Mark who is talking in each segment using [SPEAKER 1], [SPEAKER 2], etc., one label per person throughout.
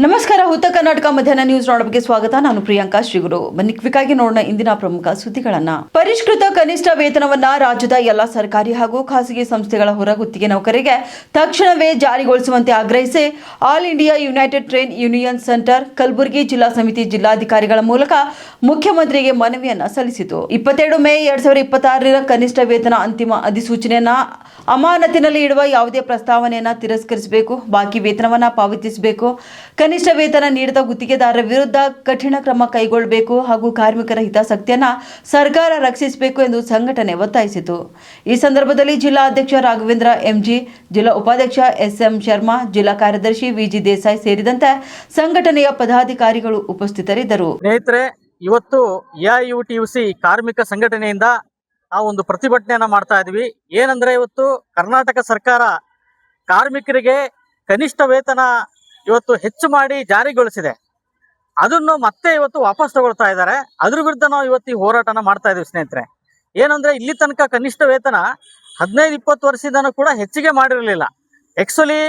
[SPEAKER 1] ನಮಸ್ಕಾರ. ಉತ್ತರ ಕರ್ನಾಟಕ ಮಧ್ಯಾಹ್ನ ನ್ಯೂಸ್ ನೋಡೋಕೆ ಸ್ವಾಗತ. ನಾನು ಪ್ರಿಯಾಂಕಾ ಶ್ರೀಗುರು. ಬನ್ನಿ ಕ್ವಿಕ್ಕಾಗಿ ನೋಡೋಣ ಇಂದಿನ ಪ್ರಮುಖ ಸುದ್ದಿಗಳನ್ನ. ಪರಿಷ್ಕೃತ ಕನಿಷ್ಠ ವೇತನವನ್ನ ರಾಜ್ಯದ ಎಲ್ಲಾ ಸರ್ಕಾರಿ ಹಾಗೂ ಖಾಸಗಿ ಸಂಸ್ಥೆಗಳ ಹೊರಗುತ್ತಿಗೆ ನೌಕರರಿಗೆ ತಕ್ಷಣವೇ ಜಾರಿಗೊಳಿಸುವಂತೆ ಆಗ್ರಹಿಸಿ all India United trade union centre Kalaburagi ಜಿಲ್ಲಾ ಸಮಿತಿ ಜಿಲ್ಲಾಧಿಕಾರಿಗಳ ಮೂಲಕ ಮುಖ್ಯಮಂತ್ರಿಗೆ ಮನವಿಯನ್ನ ಸಲ್ಲಿಸಿತು. 22 ಮೇ 2026 ಕನಿಷ್ಠ ವೇತನ ಅಂತಿಮ ಅಧಿಸೂಚನೆಯನ್ನ ಅಮಾನತಿನಲ್ಲಿ ಇಡುವ ಯಾವುದೇ ಪ್ರಸ್ತಾವನೆಯನ್ನ ತಿರಸ್ಕರಿಸಬೇಕು. ಬಾಕಿ ವೇತನವನ್ನ ಪಾವತಿಸಬೇಕು. ಕನಿಷ್ಠ ವೇತನ ನೀಡದ ಗುತ್ತಿಗೆದಾರರ ವಿರುದ್ಧ ಕಠಿಣ ಕ್ರಮ ಕೈಗೊಳ್ಳಬೇಕು ಹಾಗೂ ಕಾರ್ಮಿಕರ ಹಿತಾಸಕ್ತಿಯನ್ನ ಸರ್ಕಾರ ರಕ್ಷಿಸಬೇಕು ಎಂದು ಸಂಘಟನೆ ಒತ್ತಾಯಿಸಿತು. ಈ ಸಂದರ್ಭದಲ್ಲಿ ಜಿಲ್ಲಾ ಅಧ್ಯಕ್ಷ ರಾಘವೇಂದ್ರ ಎಂಜಿ, ಜಿಲ್ಲಾ ಉಪಾಧ್ಯಕ್ಷ SM ಶರ್ಮಾ, ಜಿಲ್ಲಾ ಕಾರ್ಯದರ್ಶಿ VG ದೇಸಾಯಿ ಸೇರಿದಂತೆ ಸಂಘಟನೆಯ ಪದಾಧಿಕಾರಿಗಳು ಉಪಸ್ಥಿತರಿದ್ದರು.
[SPEAKER 2] ಸ್ನೇಹಿತರೆ, ಇವತ್ತು AIUTUC ಕಾರ್ಮಿಕ ಸಂಘಟನೆಯಿಂದ ನಾವು ಒಂದು ಪ್ರತಿಭಟನೆಯನ್ನ ಮಾಡ್ತಾ ಇದ್ವಿ. ಏನಂದ್ರೆ, ಇವತ್ತು ಕರ್ನಾಟಕ ಸರ್ಕಾರ ಕಾರ್ಮಿಕರಿಗೆ ಕನಿಷ್ಠ ವೇತನ ಇವತ್ತು ಹೆಚ್ಚು ಮಾಡಿ ಜಾರಿಗೊಳಿಸಿದೆ. ಅದನ್ನು ಮತ್ತೆ ಇವತ್ತು ವಾಪಸ್ ತಗೊಳ್ತಾ ಇದ್ದಾರೆ. ಅದ್ರ ವಿರುದ್ಧ ನಾವು ಇವತ್ತು ಈ ಹೋರಾಟನ ಮಾಡ್ತಾ ಇದೀವಿ. ಸ್ನೇಹಿತರೆ, ಏನಂದ್ರೆ, ಇಲ್ಲಿ ತನಕ ಕನಿಷ್ಠ ವೇತನ 15-20 ವರ್ಷದಿಂದನೂ ಕೂಡ ಹೆಚ್ಚಿಗೆ ಮಾಡಿರಲಿಲ್ಲ. ಆಕ್ಚುಲಿ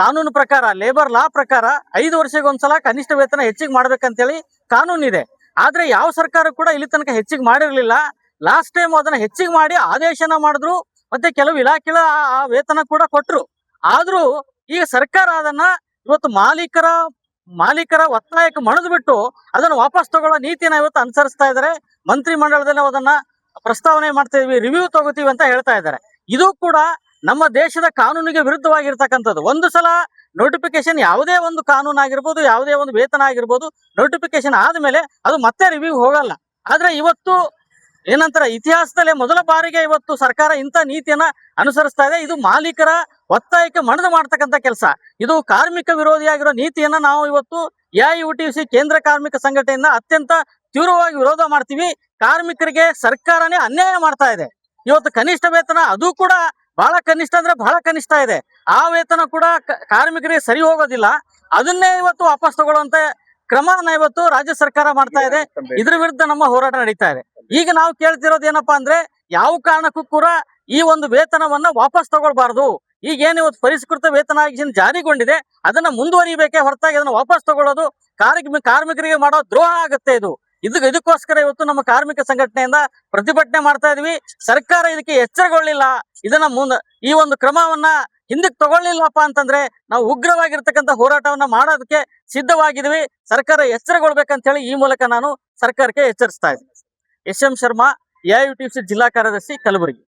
[SPEAKER 2] ಕಾನೂನು ಪ್ರಕಾರ, ಲೇಬರ್ ಲಾ ಪ್ರಕಾರ 5 ವರ್ಷಕ್ಕೊಂದ್ಸಲ ಕನಿಷ್ಠ ವೇತನ ಹೆಚ್ಚಿಗೆ ಮಾಡ್ಬೇಕಂತೇಳಿ ಕಾನೂನಿದೆ. ಆದ್ರೆ ಯಾವ ಸರ್ಕಾರ ಕೂಡ ಇಲ್ಲಿ ತನಕ ಹೆಚ್ಚಿಗೆ ಮಾಡಿರಲಿಲ್ಲ. ಲಾಸ್ಟ್ ಟೈಮ್ ಅದನ್ನ ಹೆಚ್ಚಿಗೆ ಮಾಡಿ ಆದೇಶನ ಮಾಡಿದ್ರು, ಮತ್ತೆ ಕೆಲವು ಇಲಾಖೆಗಳ ಆ ವೇತನ ಕೂಡ ಕೊಟ್ರು. ಆದ್ರೂ ಈಗ ಸರ್ಕಾರ ಅದನ್ನ ಇವತ್ತು ಮಾಲೀಕರ ಒತ್ತಾಯಕ್ಕೆ ಮಣಿದು ಬಿಟ್ಟು ಅದನ್ನು ವಾಪಸ್ ತಗೊಳ್ಳೋ ನೀತಿನ ಇವತ್ತು ಅನುಸರಿಸ್ತಾ ಇದ್ದಾರೆ. ಮಂತ್ರಿ ಮಂಡಲದಲ್ಲಿ ಅದನ್ನ ಪ್ರಸ್ತಾವನೆ ಮಾಡ್ತಾ ಇದೀವಿ, ರಿವ್ಯೂ ತಗೋತೀವಿ ಅಂತ ಹೇಳ್ತಾ ಇದ್ದಾರೆ. ಇದು ಕೂಡ ನಮ್ಮ ದೇಶದ ಕಾನೂನಿಗೆ ವಿರುದ್ಧವಾಗಿರ್ತಕ್ಕಂಥದ್ದು. ಒಂದು ಸಲ ನೋಟಿಫಿಕೇಶನ್, ಯಾವುದೇ ಒಂದು ಕಾನೂನು ಆಗಿರ್ಬೋದು, ಯಾವುದೇ ಒಂದು ವೇತನ ಆಗಿರ್ಬೋದು, ನೋಟಿಫಿಕೇಶನ್ ಆದ್ಮೇಲೆ ಅದು ಮತ್ತೆ ರಿವ್ಯೂ ಹೋಗಲ್ಲ. ಆದ್ರೆ ಇವತ್ತು ಏನಂತಾರೆ, ಇತಿಹಾಸದಲ್ಲೇ ಮೊದಲ ಬಾರಿಗೆ ಇವತ್ತು ಸರ್ಕಾರ ಇಂಥ ನೀತಿಯನ್ನ ಅನುಸರಿಸ್ತಾ ಇದೆ. ಇದು ಮಾಲೀಕರ ಒತ್ತಾಯಕ್ಕೆ ಮಣಿದು ಮಾಡ್ತಕ್ಕಂಥ ಕೆಲಸ. ಇದು ಕಾರ್ಮಿಕ ವಿರೋಧಿಯಾಗಿರೋ ನೀತಿಯನ್ನ ನಾವು ಇವತ್ತು AIUTUC ಕೇಂದ್ರ ಕಾರ್ಮಿಕ ಸಂಘಟನೆಯಿಂದ ಅತ್ಯಂತ ತೀವ್ರವಾಗಿ ವಿರೋಧ ಮಾಡ್ತೀವಿ. ಕಾರ್ಮಿಕರಿಗೆ ಸರ್ಕಾರನೇ ಅನ್ಯಾಯ ಮಾಡ್ತಾ ಇದೆ. ಇವತ್ತು ಕನಿಷ್ಠ ವೇತನ, ಅದು ಕೂಡ ಬಹಳ ಕನಿಷ್ಠ ಅಂದ್ರೆ ಬಹಳ ಕನಿಷ್ಠ ಇದೆ. ಆ ವೇತನ ಕೂಡ ಕಾರ್ಮಿಕರಿಗೆ ಸರಿ ಹೋಗೋದಿಲ್ಲ. ಅದನ್ನೇ ಇವತ್ತು ವಾಪಸ್ ತಗೊಳ್ಳುವಂತ ಕ್ರಮನ ಇವತ್ತು ರಾಜ್ಯ ಸರ್ಕಾರ ಮಾಡ್ತಾ ಇದೆ. ಇದ್ರ ವಿರುದ್ಧ ನಮ್ಮ ಹೋರಾಟ ನಡೀತಾ ಇದೆ. ಈಗ ನಾವು ಕೇಳ್ತಿರೋದು ಏನಪ್ಪಾ ಅಂದ್ರೆ, ಯಾವ ಕಾರಣಕ್ಕೂ ಕೂಡ ಈ ಒಂದು ವೇತನವನ್ನ ವಾಪಸ್ ತಗೊಳ್ಬಾರ್ದು. ಈಗ ಏನು ಇವತ್ತು ಪರಿಷ್ಕೃತ ವೇತನ ಜಾರಿಗೊಂಡಿದೆ, ಅದನ್ನ ಮುಂದುವರಿಬೇಕೇ ಹೊರತಾಗಿ ಅದನ್ನ ವಾಪಸ್ ತಗೊಳ್ಳೋದು ಕಾರ್ಮಿಕರಿಗೆ ಮಾಡೋ ದ್ರೋಹ ಆಗುತ್ತೆ. ಇದಕ್ಕೋಸ್ಕರ ಇವತ್ತು ನಮ್ಮ ಕಾರ್ಮಿಕ ಸಂಘಟನೆಯಿಂದ ಪ್ರತಿಭಟನೆ ಮಾಡ್ತಾ ಇದೀವಿ. ಸರ್ಕಾರ ಇದಕ್ಕೆ ಎಚ್ಚರಗೊಳ್ಳಿಲ್ಲ, ಇದನ್ನ ಈ ಒಂದು ಕ್ರಮವನ್ನ ಹಿಂದಕ್ಕೆ ತಗೊಳ್ಳಿಲ್ಲಪ್ಪ ಅಂತಂದ್ರೆ ನಾವು ಉಗ್ರವಾಗಿರ್ತಕ್ಕಂಥ ಹೋರಾಟವನ್ನ ಮಾಡೋದಕ್ಕೆ ಸಿದ್ಧವಾಗಿದ್ವಿ. ಸರ್ಕಾರ ಎಚ್ಚರಗೊಳ್ಬೇಕಂತ ಹೇಳಿ ಈ ಮೂಲಕ ನಾನು ಸರ್ಕಾರಕ್ಕೆ ಎಚ್ಚರಿಸ್ತಾ ಇದ್ದೀನಿ. SM ಶರ್ಮಾ, AIUTUC ಜಿಲ್ಲಾ ಕಾರ್ಯದರ್ಶಿ, ಕಲಬುರಗಿ.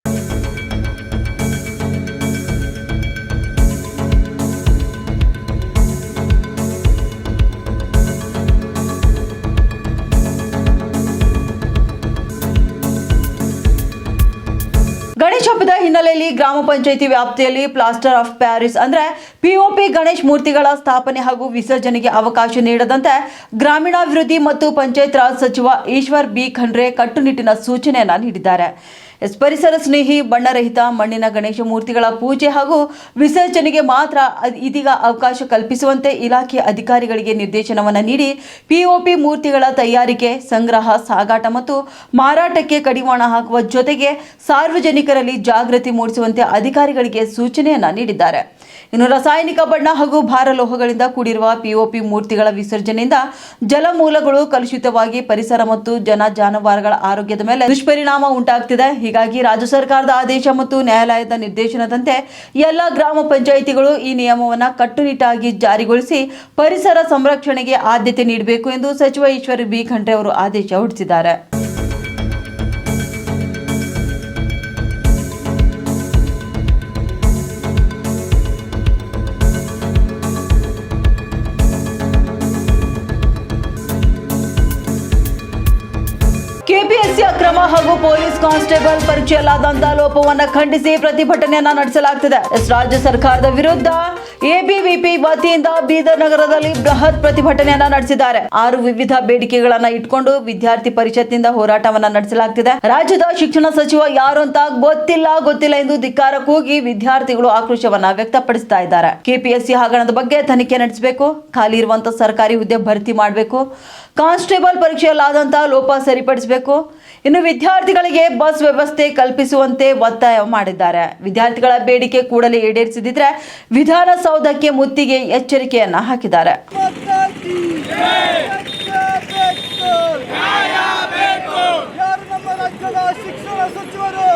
[SPEAKER 1] ಗಣೇಶ ಹಬ್ಬದ ಹಿನ್ನೆಲೆಯಲ್ಲಿ ಗ್ರಾಮ ಪಂಚಾಯಿತಿ ವ್ಯಾಪ್ತಿಯಲ್ಲಿ ಪ್ಲಾಸ್ಟರ್ ಆಫ್ ಪ್ಯಾರಿಸ್ ಅಂದ್ರೆ POP ಗಣೇಶ್ ಮೂರ್ತಿಗಳ ಸ್ಥಾಪನೆ ಹಾಗೂ ವಿಸರ್ಜನೆಗೆ ಅವಕಾಶ ನೀಡದಂತೆ ಗ್ರಾಮೀಣಾಭಿವೃದ್ಧಿ ಮತ್ತು ಪಂಚಾಯತ್ ರಾಜ್ ಸಚಿವ ಈಶ್ವರ್ B ಖಂಡ್ರೆ ಕಟ್ಟುನಿಟ್ಟಿನ ಸೂಚನೆಯನ್ನ ನೀಡಿದ್ದಾರೆ. ಪರಿಸರ ಸ್ನೇಹಿ, ಬಣ್ಣರಹಿತ ಮಣ್ಣಿನ ಗಣೇಶ ಮೂರ್ತಿಗಳ ಪೂಜೆ ಹಾಗೂ ವಿಸರ್ಜನೆಗೆ ಮಾತ್ರ ಇದೀಗ ಅವಕಾಶ ಕಲ್ಪಿಸುವಂತೆ ಇಲಾಖೆ ಅಧಿಕಾರಿಗಳಿಗೆ ನಿರ್ದೇಶನವನ್ನು ನೀಡಿ POP ಮೂರ್ತಿಗಳ ತಯಾರಿಕೆ, ಸಂಗ್ರಹ, ಸಾಗಾಟ ಮತ್ತು ಮಾರಾಟಕ್ಕೆ ಕಡಿವಾಣ ಹಾಕುವ ಜೊತೆಗೆ ಸಾರ್ವಜನಿಕರಲ್ಲಿ ಜಾಗೃತಿ ಮೂಡಿಸುವಂತೆ ಅಧಿಕಾರಿಗಳಿಗೆ ಸೂಚನೆಯನ್ನ ನೀಡಿದ್ದಾರೆ. ಇನ್ನು ರಾಸಾಯನಿಕ ಬಣ್ಣ ಹಾಗೂ ಭಾರಲೋಹಗಳಿಂದ ಕೂಡಿರುವ POP ಮೂರ್ತಿಗಳ ವಿಸರ್ಜನೆಯಿಂದ ಜಲಮೂಲಗಳು ಕಲುಷಿತವಾಗಿ ಪರಿಸರ ಮತ್ತು ಜಾನುವಾರುಗಳ ಆರೋಗ್ಯದ ಮೇಲೆ ದುಷ್ಪರಿಣಾಮ ಉಂಟಾಗ್ತಿದೆ. ಹೀಗಾಗಿ ರಾಜ್ಯ ಸರ್ಕಾರದ ಆದೇಶ ಮತ್ತು ನ್ಯಾಯಾಲಯದ ನಿರ್ದೇಶನದಂತೆ ಎಲ್ಲ ಗ್ರಾಮ ಪಂಚಾಯಿತಿಗಳು ಈ ನಿಯಮವನ್ನು ಕಟ್ಟುನಿಟ್ಟಾಗಿ ಜಾರಿಗೊಳಿಸಿ ಪರಿಸರ ಸಂರಕ್ಷಣೆಗೆ ಆದ್ಯತೆ ನೀಡಬೇಕು ಎಂದು ಸಚಿವ ಈಶ್ವರ್ B ಖಂಡ್ರೆ ಅವರು ಆದೇಶ ಹೊರಡಿಸಿದ್ದಾರೆ. KPSC ಅಕ್ರಮ ಹಾಗೂ ಪೊಲೀಸ್ ಕಾನ್ಸ್ಟೇಬಲ್ ಪರೀಕ್ಷೆಯಲ್ಲಾದಂತಹ ಲೋಪವನ್ನು ಖಂಡಿಸಿ ಪ್ರತಿಭಟನೆಯನ್ನ ನಡೆಸಲಾಗುತ್ತಿದೆ. ರಾಜ್ಯ ಸರ್ಕಾರದ ವಿರುದ್ಧ ABVP ವತಿಯಿಂದ ಬೀದರ್ ನಗರದಲ್ಲಿ ಬೃಹತ್ ಪ್ರತಿಭಟನೆಯನ್ನ ನಡೆಸಿದ್ದಾರೆ. 6 ವಿವಿಧ ಬೇಡಿಕೆಗಳನ್ನ ಇಟ್ಕೊಂಡು ವಿದ್ಯಾರ್ಥಿ ಪರಿಷತ್ನಿಂದ ಹೋರಾಟವನ್ನ ನಡೆಸಲಾಗುತ್ತಿದೆ. ರಾಜ್ಯದ ಶಿಕ್ಷಣ ಸಚಿವ ಯಾರು ಅಂತ ಗೊತ್ತಿಲ್ಲ ಎಂದು ಧಿಕ್ಕಾರ ಕೂಗಿ ವಿದ್ಯಾರ್ಥಿಗಳು ಆಕ್ರೋಶವನ್ನ ವ್ಯಕ್ತಪಡಿಸ್ತಾ ಇದ್ದಾರೆ. KPSC ಹಗರಣದ ಬಗ್ಗೆ ತನಿಖೆ ನಡೆಸಬೇಕು, ಖಾಲಿ ಇರುವಂತಹ ಸರ್ಕಾರಿ ಹುದ್ದೆ ಭರ್ತಿ ಮಾಡಬೇಕು, ಕಾನ್ಸ್ಟೇಬಲ್ ಪರೀಕ್ಷೆಯಲ್ಲಾದಂತಹ ಲೋಪ ಸರಿಪಡಿಸಬೇಕು. ಇನ್ನು ವಿದ್ಯಾರ್ಥಿಗಳಿಗೆ ಬಸ್ ವ್ಯವಸ್ಥೆ ಕಲ್ಪಿಸುವಂತೆ ಒತ್ತಾಯ ಮಾಡಿದ್ದಾರೆ. ವಿದ್ಯಾರ್ಥಿಗಳ ಬೇಡಿಕೆ ಕೂಡಲೇ ಈಡೇರಿಸದಿದ್ರೆ ವಿಧಾನಸೌಧಕ್ಕೆ ಮುತ್ತಿಗೆ ಎಚ್ಚರಿಕೆಯನ್ನ ಹಾಕಿದ್ದಾರೆ.
[SPEAKER 3] ಯಾರು ನಮ್ಮ ರಾಜ್ಯದ ಶಿಕ್ಷಣ ಸಚಿವರು?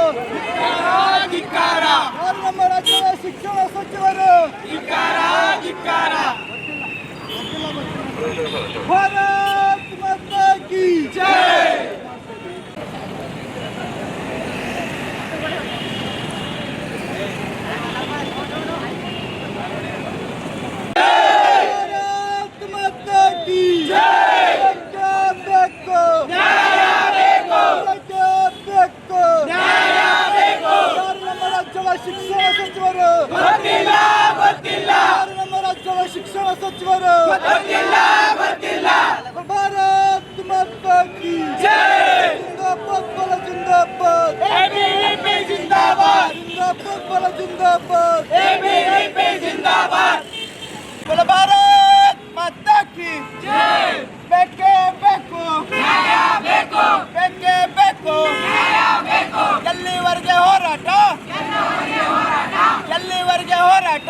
[SPEAKER 3] ಯಾರು ನಮ್ಮ ರಾಜ್ಯದ ಶಿಕ್ಷಣ ಸಚಿವರು? ಭಾರತ್ ಮಾತಾ ಕಿ ಜೈ. ಭಾರತ್ ಮಾತಾ ಕಿ ಜೈ. ಬೇಕು ಯಾರು ನಮ್ಮ ರಾಜ್ಯದ ಶಿಕ್ಷಣ ಸಚಿವರು? ಯಾರು ನಮ್ಮ ರಾಜ್ಯದ ಶಿಕ್ಷಣ ಸಚಿವರು? ಭಾರತ್ ಮಾತಾ ಕಿ ಜೈ. ಜಿಂದಾಬಾದ್ ಬಲ ಜಿಂದಾಬಾದ್. ಜಿಂದಾಬಾದ್ ಬಲ ಜಿಂದಾಬಾದ್. ಬಲ ಭಾರತ್ ಮಾತಾ ಕಿ ಜೈ. ಬೇಕೇ ಬೇಕು ಬೇಕೇ ಬೇಕು. ಎಲ್ಲಿವರೆಗೆ ಹೋರಾಟ? ಎಲ್ಲಿವರೆಗೆ ಹೋರಾಟ?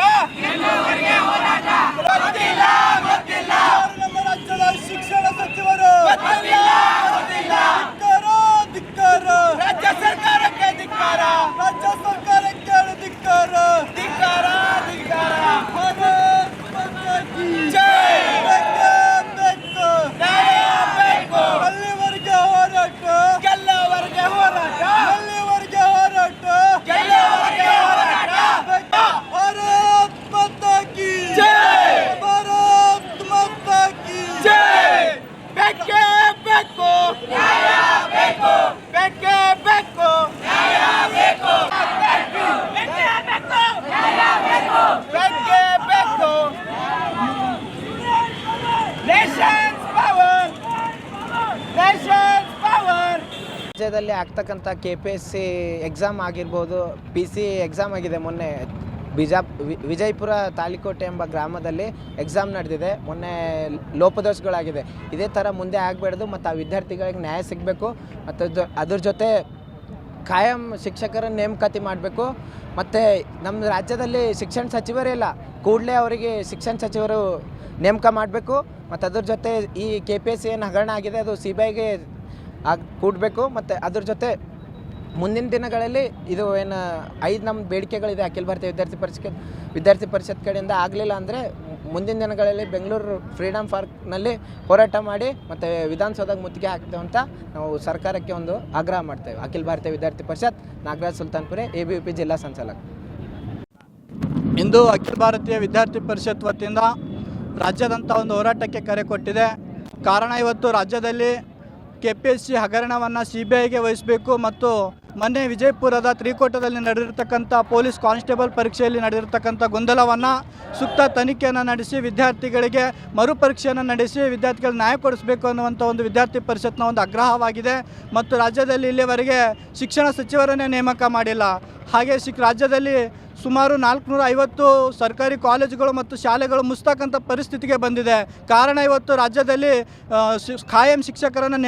[SPEAKER 3] ನಮ್ಮ ರಾಜ್ಯದ ಶಿಕ್ಷಣ ಸಚಿವರು ಧಿಕ್ಕಾರ. ರಾಜ್ಯ ಸರ್ಕಾರಕ್ಕೆ ಧಿಕ್ಕಾರ. ರಾಜ್ಯ ಸರ್ಕಾರಕ್ಕೆ ಧಿಕ್ಕಾರ. ಭಾರತ್ ಮಾತಾ ಕಿ ಜೈ. ಬೇಕು ಎಲ್ಲಿವರೆಗೆ ಹೋರಾಟ? ಗೆಲ್ಲವರೆಗೆ ಹೋರಾಟ. ಎಲ್ಲಿವರೆಗೆ ಹೋರಾಟ? ಗೆಲ್ಲವರೆಗೆ ಹೋರಾಟ. ಭಾರತ್ ಮಾತಾ ಕಿ ಜೈ. ಭಾರತ್ ಮಾತಾ ಕಿ ಜೈ. ಬೇಕೇ ಬೇಕು ಬೇಕೇ ಬೇಕು. ಬೇಕೇ ಬೇಕು. Nations power.
[SPEAKER 4] ರಾಜ್ಯದಲ್ಲಿ ಆಗ್ತಕ್ಕಂಥ KPSC ಎಕ್ಸಾಮ್ ಆಗಿರ್ಬೋದು, PC ಎಕ್ಸಾಮ್ ಆಗಿದೆ. ಮೊನ್ನೆ ವಿಜಯಪುರ ತಾಳಿಕೋಟೆ ಎಂಬ ಗ್ರಾಮದಲ್ಲಿ ಎಕ್ಸಾಮ್ ನಡೆದಿದೆ. ಮೊನ್ನೆ ಲೋಪದೋಷಗಳಾಗಿದೆ. ಇದೇ ಥರ ಮುಂದೆ ಆಗಬಾರ್ದು ಮತ್ತು ಆ ವಿದ್ಯಾರ್ಥಿಗಳಿಗೆ ನ್ಯಾಯ ಸಿಗಬೇಕು. ಮತ್ತು ಅದ್ರ ಜೊತೆ ಕಾಯಂ ಶಿಕ್ಷಕರ ನೇಮಕಾತಿ ಮಾಡಬೇಕು. ಮತ್ತು ನಮ್ಮ ರಾಜ್ಯದಲ್ಲಿ ಶಿಕ್ಷಣ ಸಚಿವರೇ ಇಲ್ಲ, ಕೂಡಲೇ ಅವರಿಗೆ ಶಿಕ್ಷಣ ಸಚಿವರು ನೇಮಕ ಮಾಡಬೇಕು. ಮತ್ತು ಅದ್ರ ಜೊತೆ ಈ KPSC ಏನು ಹಗರಣ ಆಗಿದೆ ಅದು CBIಗೆ ಕೂಡಬೇಕು. ಮತ್ತು ಅದ್ರ ಜೊತೆ ಮುಂದಿನ ದಿನಗಳಲ್ಲಿ ಇದು ಏನು 5 ನಮ್ಮ ಬೇಡಿಕೆಗಳಿದೆ ಅಖಿಲ ಭಾರತೀಯ ವಿದ್ಯಾರ್ಥಿ ಪರಿಷತ್ ಕಡೆಯಿಂದ ಆಗಲಿಲ್ಲ ಅಂದರೆ ಮುಂದಿನ ದಿನಗಳಲ್ಲಿ ಬೆಂಗಳೂರು ಫ್ರೀಡಮ್ ಪಾರ್ಕ್ನಲ್ಲಿ ಹೋರಾಟ ಮಾಡಿ ಮತ್ತು ವಿಧಾನಸೌಧಕ್ಕೆ ಮುತ್ತಿಗೆ ಹಾಕ್ತೇವೆ ಅಂತ ನಾವು ಸರ್ಕಾರಕ್ಕೆ ಒಂದು ಆಗ್ರಹ ಮಾಡ್ತೇವೆ. ಅಖಿಲ ಭಾರತೀಯ ವಿದ್ಯಾರ್ಥಿ ಪರಿಷತ್, ನಾಗರಾಜ್ ಸುಲ್ತಾನ್ಪುರೆ, ABVP ಜಿಲ್ಲಾ ಸಂಚಾಲಕ.
[SPEAKER 5] ಇಂದು ಅಖಿಲ ಭಾರತೀಯ ವಿದ್ಯಾರ್ಥಿ ಪರಿಷತ್ ವತಿಯಿಂದ ರಾಜ್ಯಾದ್ಯಂತ ಒಂದು ಹೋರಾಟಕ್ಕೆ ಕರೆ ಕೊಟ್ಟಿದೆ. ಕಾರಣ ಇವತ್ತು ರಾಜ್ಯದಲ್ಲಿ KPSC ಹಗರಣವನ್ನು CBIಗೆ ವಹಿಸಬೇಕು ಮತ್ತು ಮೊನ್ನೆ ವಿಜಯಪುರದ ತ್ರಿಕೋಟದಲ್ಲಿ ನಡೆದಿರ್ತಕ್ಕಂಥ ಪೊಲೀಸ್ ಕಾನ್ಸ್ಟೇಬಲ್ ಪರೀಕ್ಷೆಯಲ್ಲಿ ನಡೆದಿರ್ತಕ್ಕಂಥ ಗೊಂದಲವನ್ನು ಸೂಕ್ತ ತನಿಖೆಯನ್ನು ನಡೆಸಿ ವಿದ್ಯಾರ್ಥಿಗಳಿಗೆ ಮರುಪರೀಕ್ಷೆಯನ್ನು ನಡೆಸಿ ವಿದ್ಯಾರ್ಥಿಗಳಿಗೆ ನ್ಯಾಯ ಕೊಡಿಸಬೇಕು ಅನ್ನುವಂಥ ಒಂದು ವಿದ್ಯಾರ್ಥಿ ಪರಿಷತ್ನ ಒಂದು ಆಗ್ರಹವಾಗಿದೆ. ಮತ್ತು ರಾಜ್ಯದಲ್ಲಿ ಇಲ್ಲಿವರೆಗೆ ಶಿಕ್ಷಣ ಸಚಿವರನ್ನೇ ನೇಮಕ ಮಾಡಿಲ್ಲ. ಹಾಗೆ ರಾಜ್ಯದಲ್ಲಿ ಸುಮಾರು 450 ಸರ್ಕಾರಿ ಕಾಲೇಜುಗಳು ಮತ್ತು ಶಾಲೆಗಳು ಮುಚ್ಚತಕ್ಕಂಥ ಪರಿಸ್ಥಿತಿಗೆ ಬಂದಿದೆ. ಕಾರಣ ಇವತ್ತು ರಾಜ್ಯದಲ್ಲಿ ಖಾಯಂ ಶಿಕ್ಷಕರನ್ನು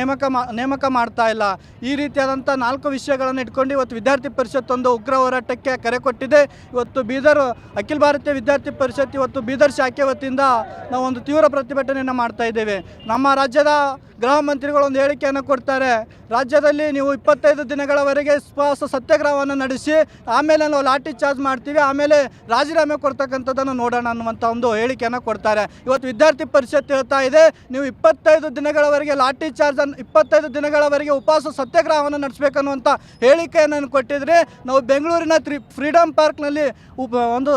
[SPEAKER 5] ನೇಮಕ ಮಾಡ್ತಾ ಇಲ್ಲ. ಈ ರೀತಿಯಾದಂಥ 4 ವಿಷಯಗಳನ್ನು ಇಟ್ಕೊಂಡು ಇವತ್ತು ವಿದ್ಯಾರ್ಥಿ ಪರಿಷತ್ ಒಂದು ಉಗ್ರ ಹೋರಾಟಕ್ಕೆ ಕರೆ ಕೊಟ್ಟಿದೆ. ಇವತ್ತು ಬೀದರ್ ಅಖಿಲ ಭಾರತೀಯ ವಿದ್ಯಾರ್ಥಿ ಪರಿಷತ್ ಇವತ್ತು ಬೀದರ್ ಶಾಖೆ ವತಿಯಿಂದ ನಾವು ಒಂದು ತೀವ್ರ ಪ್ರತಿಭಟನೆಯನ್ನು ಮಾಡ್ತಾ ಇದ್ದೇವೆ. ನಮ್ಮ ರಾಜ್ಯದ ಗೃಹ ಮಂತ್ರಿಗಳು ಒಂದು ಹೇಳಿಕೆಯನ್ನು ಕೊಡ್ತಾರೆ, ರಾಜ್ಯದಲ್ಲಿ ನೀವು 25 ದಿನಗಳವರೆಗೆ ಉಪವಾಸ ಸತ್ಯಾಗ್ರಹವನ್ನು ನಡೆಸಿ ಆಮೇಲೆ ನಾವು ಲಾಠಿ ಚಾರ್ಜ್ ಮಾಡ್ತೀವಿ, ಆಮೇಲೆ ರಾಜೀನಾಮೆ ಕೊಡ್ತಕ್ಕಂಥದ್ದನ್ನು ನೋಡೋಣ ಅನ್ನುವಂಥ ಒಂದು ಹೇಳಿಕೆಯನ್ನು ಕೊಡ್ತಾರೆ. ಇವತ್ತು ವಿದ್ಯಾರ್ಥಿ ಪರಿಷತ್ ಹೇಳ್ತಾ ಇದೆ, ನೀವು 25 ದಿನಗಳವರೆಗೆ ಲಾಠಿ ಚಾರ್ಜನ್ನು 25 ದಿನಗಳವರೆಗೆ ಉಪವಾಸ ಸತ್ಯಾಗ್ರಹವನ್ನು ನಡೆಸಬೇಕನ್ನುವಂಥ ಹೇಳಿಕೆಯನ್ನು ಕೊಟ್ಟಿದ್ರೆ, ನಾವು ಬೆಂಗಳೂರಿನ ಫ್ರೀಡಮ್ ಪಾರ್ಕ್ನಲ್ಲಿ ಒಂದು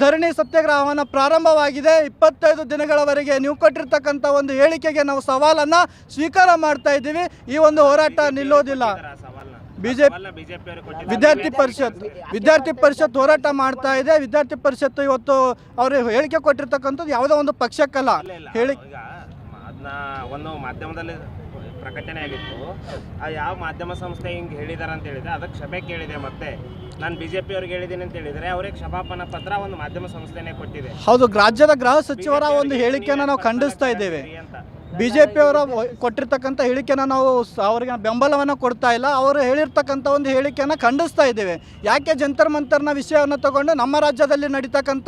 [SPEAKER 5] ಧರಣಿ ಸತ್ಯಾಗ್ರಹವನ್ನು ಪ್ರಾರಂಭವಾಗಿದೆ. 25 ದಿನಗಳವರೆಗೆ ನೀವು ಕೊಟ್ಟಿರ್ತಕ್ಕಂಥ ಒಂದು ಹೇಳಿಕೆಗೆ ನಾವು ಸವಾಲನ್ನು ಸ್ವೀಕಾರ ಮಾಡ್ತಾ ಇದ್ದೀವಿ. ಈ ಒಂದು ಹೋರಾಟ ನಿಲ್ಲೋದಿಲ್ಲ. ವಿದ್ಯಾರ್ಥಿ ಪರಿಷತ್ ಹೋರಾಟ ಮಾಡ್ತಾ ಇದೆ. ವಿದ್ಯಾರ್ಥಿ ಪರಿಷತ್ತು ಇವತ್ತು ಅವರು ಹೇಳಿಕೆ ಕೊಟ್ಟಿರ್ತಕ್ಕಂಥದ್ದು ಯಾವುದೋ ಒಂದು ಪಕ್ಷಕ್ಕಲ್ಲ.
[SPEAKER 6] ಅದನ್ನ ಒಂದು ಮಾಧ್ಯಮದಲ್ಲಿ ಪ್ರಕಟಣೆ ಆಗಿತ್ತು. ಯಾವ ಮಾಧ್ಯಮ ಸಂಸ್ಥೆ ಹಿಂಗೆ ಹೇಳಿದಾರೆ ಅಂತ ಹೇಳಿದ್ರೆ ಅದಕ್ಕೆ ಕ್ಷಮೆ ಕೇಳಿದೆ. ಮತ್ತೆ ನಾನು BJP ಅವ್ರಿಗೆ ಹೇಳಿದ್ದೀನಿ ಅಂತ ಹೇಳಿದರೆ ಅವರಿಗೆ ಕ್ಷಮಾಪಣಾ ಪತ್ರ ಒಂದು ಮಾಧ್ಯಮ ಸಂಸ್ಥೆನೇ ಕೊಟ್ಟಿದೆ.
[SPEAKER 5] ಹೌದು, ರಾಜ್ಯದ ಗೃಹ ಸಚಿವರ ಒಂದು ಹೇಳಿಕೆಯನ್ನು ನಾವು ಖಂಡಿಸ್ತಾ ಇದ್ದೇವೆ. BJP ಅವರ ಕೊಟ್ಟಿರ್ತಕ್ಕಂಥ ಹೇಳಿಕೆನ ನಾವು ಅವರಿಗೆ ಬೆಂಬಲವನ್ನು ಕೊಡ್ತಾ ಇಲ್ಲ. ಅವರು ಹೇಳಿರ್ತಕ್ಕಂಥ ಒಂದು ಹೇಳಿಕೆಯನ್ನು ಖಂಡಿಸ್ತಾ ಇದ್ದೇವೆ. ಯಾಕೆ ಜಂತರ್ ಮಂತರ್ನ ವಿಷಯವನ್ನು ತಗೊಂಡು ನಮ್ಮ ರಾಜ್ಯದಲ್ಲಿ ನಡೀತಕ್ಕಂಥ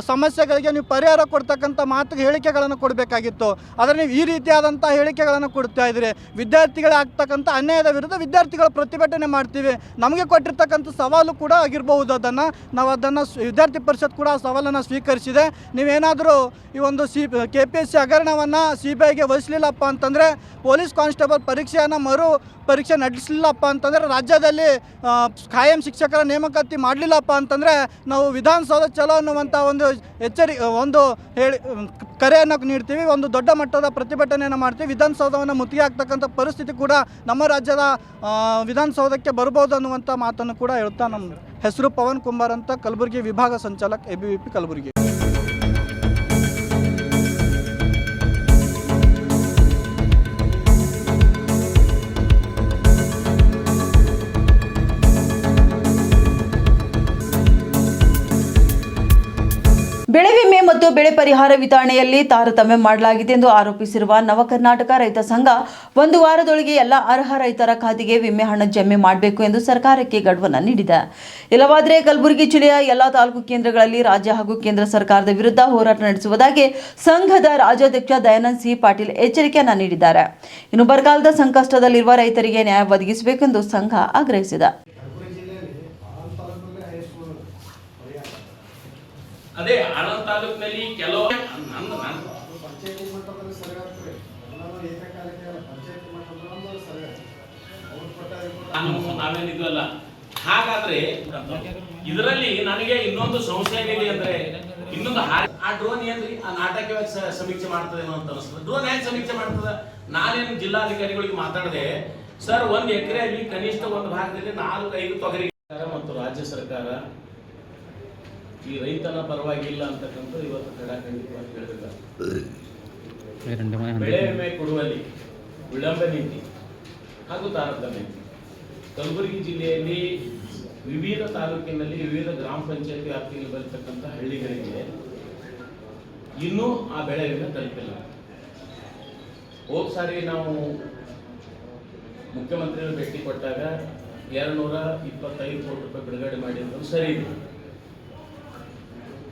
[SPEAKER 5] ಸಮಸ್ಯೆಗಳಿಗೆ ನೀವು ಪರಿಹಾರ ಕೊಡ್ತಕ್ಕಂಥ ಹೇಳಿಕೆಗಳನ್ನು ಕೊಡಬೇಕಾಗಿತ್ತು. ಆದರೆ ನೀವು ಈ ರೀತಿಯಾದಂಥ ಹೇಳಿಕೆಗಳನ್ನು ಕೊಡ್ತಾ ಇದ್ದೀರಿ. ವಿದ್ಯಾರ್ಥಿಗಳೇ ಆಗ್ತಕ್ಕಂಥ ಅನ್ಯಾಯದ ವಿರುದ್ಧ ವಿದ್ಯಾರ್ಥಿಗಳ ಪ್ರತಿಭಟನೆ ಮಾಡ್ತೀವಿ. ನಮಗೆ ಕೊಟ್ಟಿರ್ತಕ್ಕಂಥ ಸವಾಲು ಕೂಡ ಆಗಿರಬಹುದು. ನಾವು ಅದನ್ನು ವಿದ್ಯಾರ್ಥಿ ಪರಿಷತ್ ಕೂಡ ಆ ಸವಾಲನ್ನು ಸ್ವೀಕರಿಸಿದೆ. ನೀವೇನಾದರೂ ಈ ಒಂದು KPSC ಹಗರಣವನ್ನು CBIಗೆ ವಹಿಸಲಿಲ್ಲಪ್ಪ ಅಂತಂದರೆ, ಪೊಲೀಸ್ ಕಾನ್ಸ್ಟೇಬಲ್ ಪರೀಕ್ಷೆಯನ್ನು ಪರೀಕ್ಷೆ ನಡೆಸಲಿಲ್ಲಪ್ಪ ಅಂತಂದರೆ, ರಾಜ್ಯದಲ್ಲಿ ಕಾಯಂ ಶಿಕ್ಷಕರ ನೇಮಕಾತಿ ಮಾಡಲಿಲ್ಲಪ್ಪ ಅಂತಂದರೆ ನಾವು ವಿಧಾನಸೌಧ ಚಲೋ ಅನ್ನುವಂಥ ಒಂದು ಕರೆಯನ್ನು ನೀಡ್ತೀವಿ. ಒಂದು ದೊಡ್ಡ ಮಟ್ಟದ ಪ್ರತಿಭಟನೆಯನ್ನು ಮಾಡ್ತೀವಿ. ವಿಧಾನಸೌಧವನ್ನು ಮುತ್ತಿಗೆ ಆಗ್ತಕ್ಕಂಥ ಪರಿಸ್ಥಿತಿ ಕೂಡ ನಮ್ಮ ರಾಜ್ಯದ ವಿಧಾನಸೌಧಕ್ಕೆ ಬರ್ಬೋದು ಅನ್ನುವಂಥ ಮಾತನ್ನು ಕೂಡ ಹೇಳ್ತಾ, ನಮ್ಮ ಹೆಸರು ಪವನ್ ಕುಮಾರ್ ಅಂತ, ಕಲಬುರಗಿ ವಿಭಾಗ ಸಂಚಾಲಕ ABVP ಕಲಬುರಗಿ.
[SPEAKER 1] ಬೆಳೆ ವಿಮೆ ಮತ್ತು ಬೆಳೆ ಪರಿಹಾರ ವಿತರಣೆಯಲ್ಲಿ ತಾರತಮ್ಯ ಮಾಡಲಾಗಿದೆ ಎಂದು ಆರೋಪಿಸಿರುವ ನವಕರ್ನಾಟಕ ರೈತ ಸಂಘ ಒಂದು ವಾರದೊಳಗೆ ಎಲ್ಲ ಅರ್ಹ ರೈತರ ಖಾತೆಗೆ ವಿಮೆ ಹಣ ಜಮೆ ಮಾಡಬೇಕು ಎಂದು ಸರ್ಕಾರಕ್ಕೆ ಗಡುವನ್ನು ನೀಡಿದೆ. ಇಲ್ಲವಾದರೆ ಕಲಬುರಗಿ ಜಿಲ್ಲೆಯ ಎಲ್ಲ ತಾಲೂಕು ಕೇಂದ್ರಗಳಲ್ಲಿ ರಾಜ್ಯ ಹಾಗೂ ಕೇಂದ್ರ ಸರ್ಕಾರದ ವಿರುದ್ಧ ಹೋರಾಟ ನಡೆಸುವುದಾಗಿ ಸಂಘದ ರಾಜ್ಯಾಧ್ಯಕ್ಷ ದಯಾನಂದ್ ಸಿ ಪಾಟೀಲ್ ಎಚ್ಚರಿಕೆಯನ್ನು ನೀಡಿದ್ದಾರೆ. ಇನ್ನು ಬರಗಾಲದ ಸಂಕಷ್ಟದಲ್ಲಿರುವ ರೈತರಿಗೆ ನ್ಯಾಯ ಒದಗಿಸಬೇಕೆಂದು ಸಂಘ ಆಗ್ರಹಿಸಿದೆ.
[SPEAKER 7] ಅದೇ ಆನಂದ್ ತಾಲೂಕಿನಲ್ಲಿ ಕೆಲವು ನಾವೇನಿದ್ವಲ್ಲ. ಹಾಗಾದ್ರೆ ಇದರಲ್ಲಿ ನನಗೆ ಇನ್ನೊಂದು ಸಂಶಯ ಇದೆ. ಅಂದ್ರೆ ಇನ್ನೊಂದು ಆ ಡ್ರೋನ್ ಏನ್ರಿ ಆ ನಾಟಕವಾಗಿ ಸಮೀಕ್ಷೆ ಮಾಡ್ತದೇನೋ ಅಂತ ಅನಿಸ್ತದೆ. ಡ್ರೋನ್ ಹೇಗೆ ಸಮೀಕ್ಷೆ ಮಾಡ್ತದೆ? ನಾನೇನು ಜಿಲ್ಲಾಧಿಕಾರಿಗಳಿಗೆ ಮಾತಾಡಿದೆ, ಸರ್ 1 ಎಕರೆಯಲ್ಲಿ ಕನಿಷ್ಠ ಒಂದು ಭಾಗದಲ್ಲಿ 4-5 ತೊಗರಿ ಮತ್ತು ರಾಜ್ಯ ಸರ್ಕಾರ ಈ ರೈತನ ಪರವಾಗಿಲ್ಲ ಅಂತಕ್ಕಂಥ ಇವತ್ತು ಖಡಾಖಂಡಿತವಾಗಿ ಹೇಳಿದ್ದಾರೆ. ಬೆಳೆ ವಿಮೆ ಕೊಡುವಲ್ಲಿ ವಿಳಂಬ ನೀತಿ ಹಾಗೂ ತಾರತಮ್ಯ. ಕಲಬುರಗಿ ಜಿಲ್ಲೆಯಲ್ಲಿ ವಿವಿಧ ತಾಲೂಕಿನಲ್ಲಿ ವಿವಿಧ ಗ್ರಾಮ ಪಂಚಾಯತಿ ವ್ಯಾಪ್ತಿಯಲ್ಲಿ ಬರತಕ್ಕಂಥ ಹಳ್ಳಿಗಳಿಗೆ ಇನ್ನೂ ಆ ಬೆಳೆ ವಿಮೆ ತಲುಪಿಲ್ಲ. ಹೋದ ಸಾರಿ ನಾವು ಮುಖ್ಯಮಂತ್ರಿಗಳು ಭೇಟಿ ಕೊಟ್ಟಾಗ 225 ಕೋಟಿ ರೂಪಾಯಿ ಬಿಡುಗಡೆ ಮಾಡಿದ್ರು, ಸರಿ ಇದೆ.